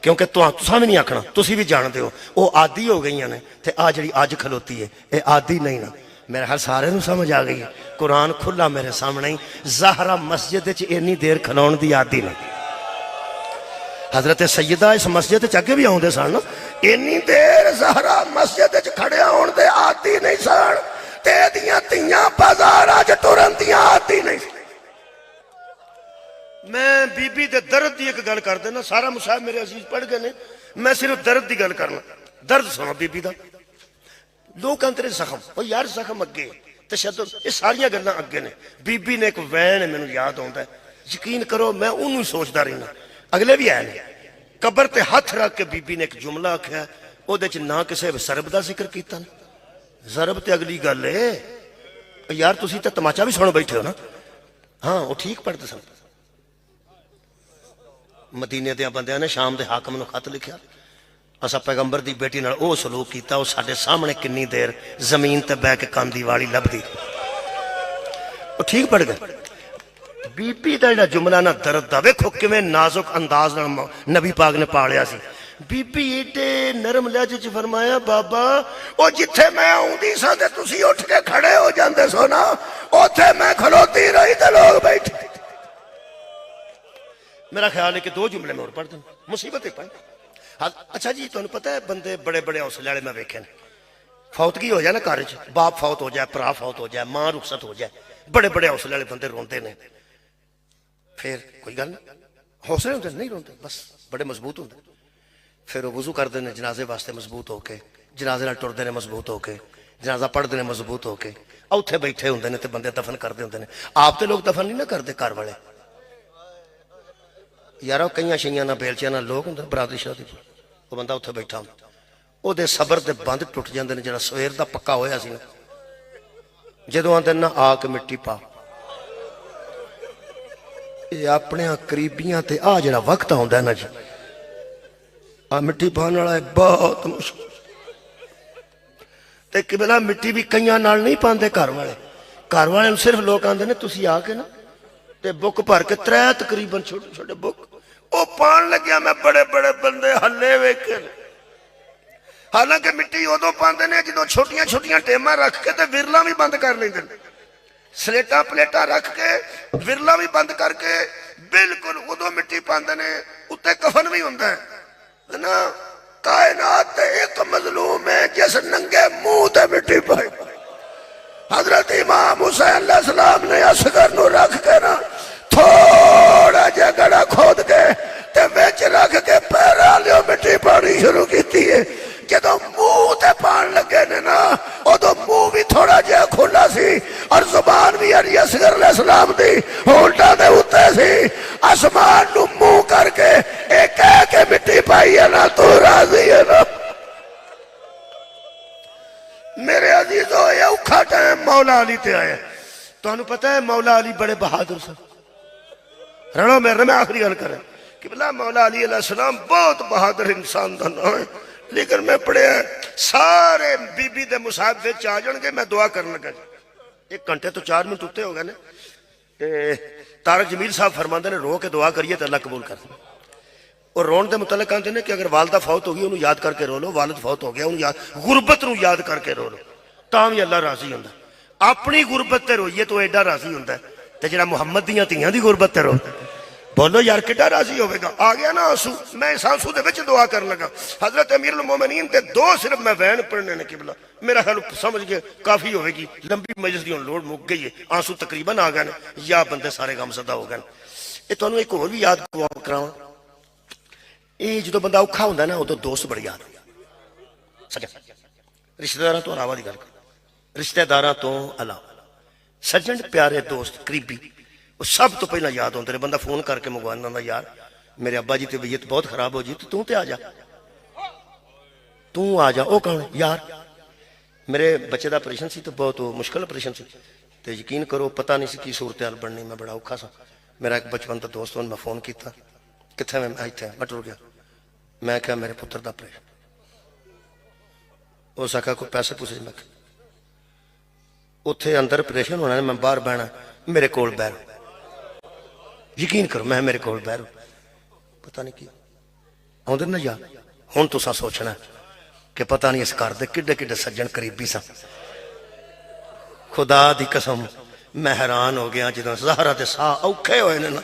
क्योंकि तुसां भी नहीं आखना, तुसी भी जानते हो वो आदि हो गई ने, ते आ जी अज खलोती है ये आदि नहीं ना। मेरे हर सारे नूं समझ आ गई है। कुरान खुला मेरे सामने ही। ज़हरा मस्जिद च इन्नी देर खलोण दी आदी नहीं। हजरत सैयदा इस मस्जिद च अगे भी आउंदे सन, इन्नी देर ज़हरा मस्जिद च खड़े होण दे आदी नहीं सन ते दियां तियां बाजारां च टुरन दी आदी नहीं। मैं बीबी दे दर्द की एक गल कर देना, सारा मुसाहिब मेरे अजीज पढ़ गए ने, मैं सिर्फ दर्द की गल करना। दर्द सुनो बीबी का। लोग कहते जख्म, ओ यार जख्म अगे तशद्दुद, ये सारिया गल्लां अगे ने। बीबी ने एक वैन मैनू याद आता है, यकीन करो मैं उन्होंने सोचता रहना, अगले भी आए ने। कबर ते हथ रख के बीबी ने एक जुमला आख्या, ओहदे च ना किसी सरब का जिक्र किया। जरब ते अगली गल है यार, तुसी तो तमाचा भी सुन बैठे हो ना। हाँ वो ठीक पढ़ते सन। मदीने दे बंदियां ने शाम के हाकम नूं खत लिखिया, असा पैगंबर की बेटी नाल ओह सलूक किया, वो साडे सामने किन्नी देर जमीन ते बह के कांदी वाली लभदी। वो ठीक पढ़ गए। बीबी का जिहड़ा जुमला ना दर्द दा, वेखो किवें नाजुक अंदाज नाल नबी पाक ने पालिया सी। बीबी एडे नरम लहजे च फरमाया, बाबा ओ जिथे मैं आउंदी सा ते तुसी उठ के खड़े हो जांदे सो ना, उथे मैं खलोती रही ते लोग बैठे। मेरा ख्याल है कि दो जुमले में और पढ़ दें, मुसीबत ही पढ़। हाँ अच्छा जी, तुहानूं पता है बंदे बड़े बड़े हौसले वाले मैं वेखे ने, फौतगी हो जाए ना घर च, बाप फौत हो जाए, भरा फौत हो जाए, मां रुखसत हो जाए, बड़े बड़े हौसले वाले बंदे रोंदे ने। फिर कोई गल नहीं, हौसले होंदे नहीं रोंदे, बस बड़े मजबूत होंदे। फिर वो वजू करते हैं जनाजे वास्ते मजबूत होके, जनाजे नाल टुरदे ने मजबूत होके, जनाजा पढ़ते हैं मजबूत होके, उत्थे बैठे होंदे ने ते बंदे दफन करते होंदे ने। आप तो लोग दफन नहीं ना करते घर वाले यार, कई छइयां ना बेलचियां ना लोग होंगे बरादरी शादी, वो बंदा उत्थे बैठा होंदा, ओहदे सबर दे बंद टुट जाते हैं। जिहड़ा सवेर का पक्का होया सी ना, जदों आंदे ना आके मिट्टी पा, ये अपने करीबियां ते आ जिहड़ा वक्त आउंदा ना जी, आ मिट्टी पाने वाला है बहुत मुश्किल। ते किबला मिट्टी भी कई नाल नहीं पाते घर वाले, घर वाले सिर्फ लोग आंदे ने तुसी आके ना ते बुक भर के 3 तकरीबन छोटे छोटे बुक वो पान लग्या। मैं बड़े बड़े बंदे हल्ले वेखे, हालांकि मिट्टी उदों पाते ने जो छोटिया छोटिया टेमा रख के ते विरला भी बंद कर लेंगे, स्लेटा प्लेटा रख के विरला भी बंद करके बिल्कुल उदों मिट्टी पाते ने। उत्ते कफन भी होंदा है ना। कायनात एक मजलूम है जिस नंगे मुंह ते मिट्टी पाई। हजरत इमाम हुसैन अलैहिस्सलाम ने असगर नूं रख के ना थोड़ा जिहा गड़ा खोद के ते विच रख के पैरां लिओ मिट्टी पानी शुरू की है। जदों मुंह ते पान लगे ने ना, उदों मुंह भी थोड़ा जिहा खुला सी और जुबान भी अली असगर अलैहिस्सलाम दी होंठां दे उत्ते सी। आसमान नूं मुंह करके ए कह के मिट्टी पाई है ना, तू राजी है ना। मेरे अजीजों ये औखा टाइम मौला अली ते आया। तुहानूं पता है मौला अली बड़े बहादुर सन। रणो मेरे में आखिरी गल करें कि भला मौला अली अलैहिस्सलाम बहुत बहादुर इंसान दा नाम है, लेकिन मैं पढ़िया सारे बीबी दे मुसाहिब विच आ जाणगे। मैं दुआ करन लगा, 1 घंटे तो 4 मिनट उत्ते हो गए ने। तारक जमील साहब फरमाते ने रो के दुआ करिए तो अल्लाह कबूल कर। और रोन के मुतलक कहते हैं कि अगर वालदा फौत हो गई उन्होंने याद करके रो लो, वालिद फौत हो गया उन्होंने याद, गुरबत नूं याद करके रो लो, तां भी अल्लाह राजी हुंदा। अपनी गुरबत ते रोइए तो एडा राजी हुंदा है, ते जिहड़ा मुहम्मद दियां धीआं दी गुरबत ते रो, बोलो यार किड्डा राजी होवेगा। आ गया ना आंसू, मैं इस आंसू दे विच दुआ करन लगा। हजरत अमीरुल मोमिनीन ते 2 सिर्फ मैं वैन पढ़ने ने किबला, मेरा ख्याल समझ गए काफी होगी, लंबी मजलिस दी हुण लोड़ मुक गई है, आंसू तकरीबन आ गए ने, या बंदे सारे गम सदा हो गए। ये तुहानूं एक होर भी याद करावां, ये जो बंदा औखा होंदा ना उदों दोस्त बड़ी याद सजन। रिश्तेदारां तो अलावा दी गल कर, रिश्तेदारां तो अलावा सज्जन प्यारे दोस्त करीबी वो सब तो पहला याद होंदे ने। बंदा फोन करके मंगवाना, यार मेरे अब्बा जी की तबीयत बहुत खराब हो जी, तो तू ते आ जा, तू आ जा। वो कौन यार, मेरे बच्चे का ऑपरेशन सी तो बहुत मुश्किल ऑपरेशन सी, तो यकीन करो पता नहीं सी की सूरत हाल बननी, मैं बड़ा औखा सा। मेरा एक बचपन का दोस्त मैं फोन किया, कितने मैं इतने मैं टुर गया, मैं क्या मेरे पुत्र का ऑपरेशन, उस आखा कोई पैसे पूसे, मैं उत्थे अंदर ऑपरेशन होना, मैं बाहर बहना, मेरे कोल बैठ, यकीन करो मैं मेरे कोल बैठ, पता नहीं की आउंदे ना यार। हुण तुसां सोचना कि पता नहीं इस घर दे किड्डे किड्डे सज्जन करीबी सन। खुदा दी कसम मैं हैरान हो गया जो ज़हरा ते साह औखे होए ने ना।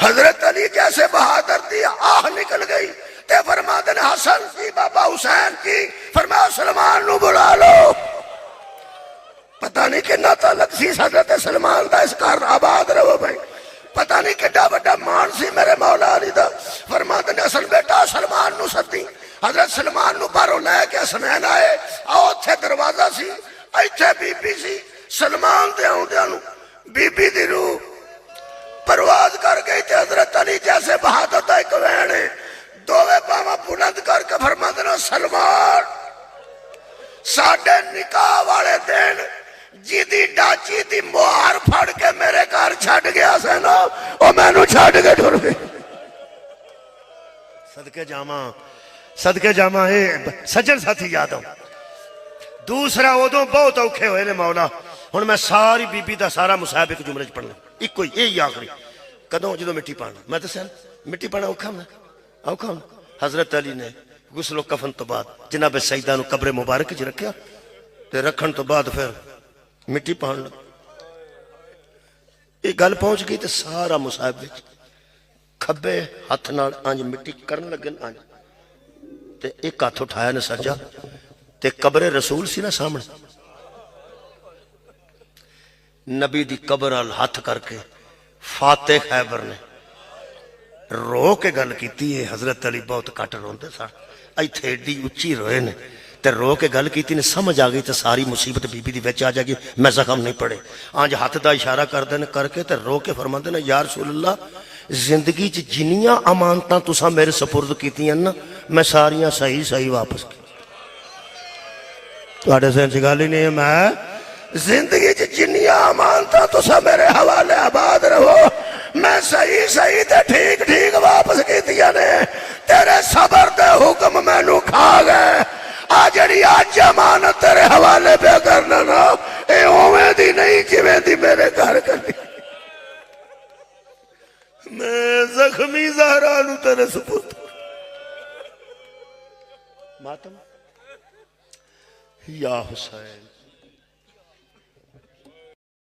हजरत अली जैसे बहादुर दी आह निकल गई ते फरमाते ने हसन की बाबा हुसैन की, फरमाया सलमान नू बुला लो। पता नहीं कितना ताल्लुक सी हजरत सलमान दा, इस घर आबाद रहो भाई। पता नहीं कितना बड़ा मान सी मेरे मौला अली दा। फरमाते ने असल बेटा सलमान नू सदी। हजरत सलमान नू बाहरों लैके हसनैन आए, आओ उत्थे दरवाजा सी, इत्थे बीबी सी। सलमान दे आउंदियां नू बीबी दी रूह परवाज कर गई ते हजरत अली जैसे बहादुर दा इक वैन है, दोवे बावां बुलंद करके फरमाते ने सलमान साडे निकाह वाले दिन जिदी डाची दी मुहार फड़ के मेरे घर छड़ गया से ना, ओ मैनू छड़ के टुर गई। सदके जावा ए सज्जन साथी याद हो। दूसरा उदों बहुत औखे होए ने मौला। हुण मैं सारी बीबी दा सारा मुसाहब एक जुमले च पढ़ना, इको ही यही आखिरी। कदों जो मिट्टी पाना, मैं दस्या मिट्टी पाना औखा होंदा, औखा होंदा। हजरत अली ने गुस्लो कफन तो बाद जनाब सईदा नू कब्रे मुबारक च रखिया ते रखण तो बाद फिर मिट्टी पान लग। ये गल पहुंच गई तो सारा मुसाहब विच खब्बे हथ नाल अंज मिट्टी करन लगे अंज ते एक हाथ उठाया ने सज्जा ते कब्रे रसूल सी ना सामने, नबी दी कब्र अल हथ करके फाते खैबर ने रो के गल की। हजरत अली बहुत घट रोंदे सन, इत्थे एडी उच्ची रोए ने ते रो के गल की ने, समझ आ गई तो सारी मुसीबत बीबी दी विच आ जाएगी। मैं जख्म नहीं पड़े अंज हाथ का इशारा करते हैं करके ते रो के फरमाते ने या रसूल अल्लाह जिंदगी च जिन्नियां अमानतां तुसां मेरे सपुर्द कीतियां ना मैं सारियां सही सही वापस की। तुहाडे सिर च गल ही नहीं है। मैं जिंदगी च जिन्नियां अमानतां तुसां मेरे हवाले आबाद रहो मैं सही सही ते ठीक ठीक वापस कीतियां ने। तेरे सबर दे हुक्म मैनू खा गए। आ जड़ी अज अमानत तेरे हवाले पे करना ना, ये उवें दी नहीं जिवें दी मेरे घर करी। मैं जख्मी ज़हरा नू तेरे सुपुर्द मातम या हुसैन।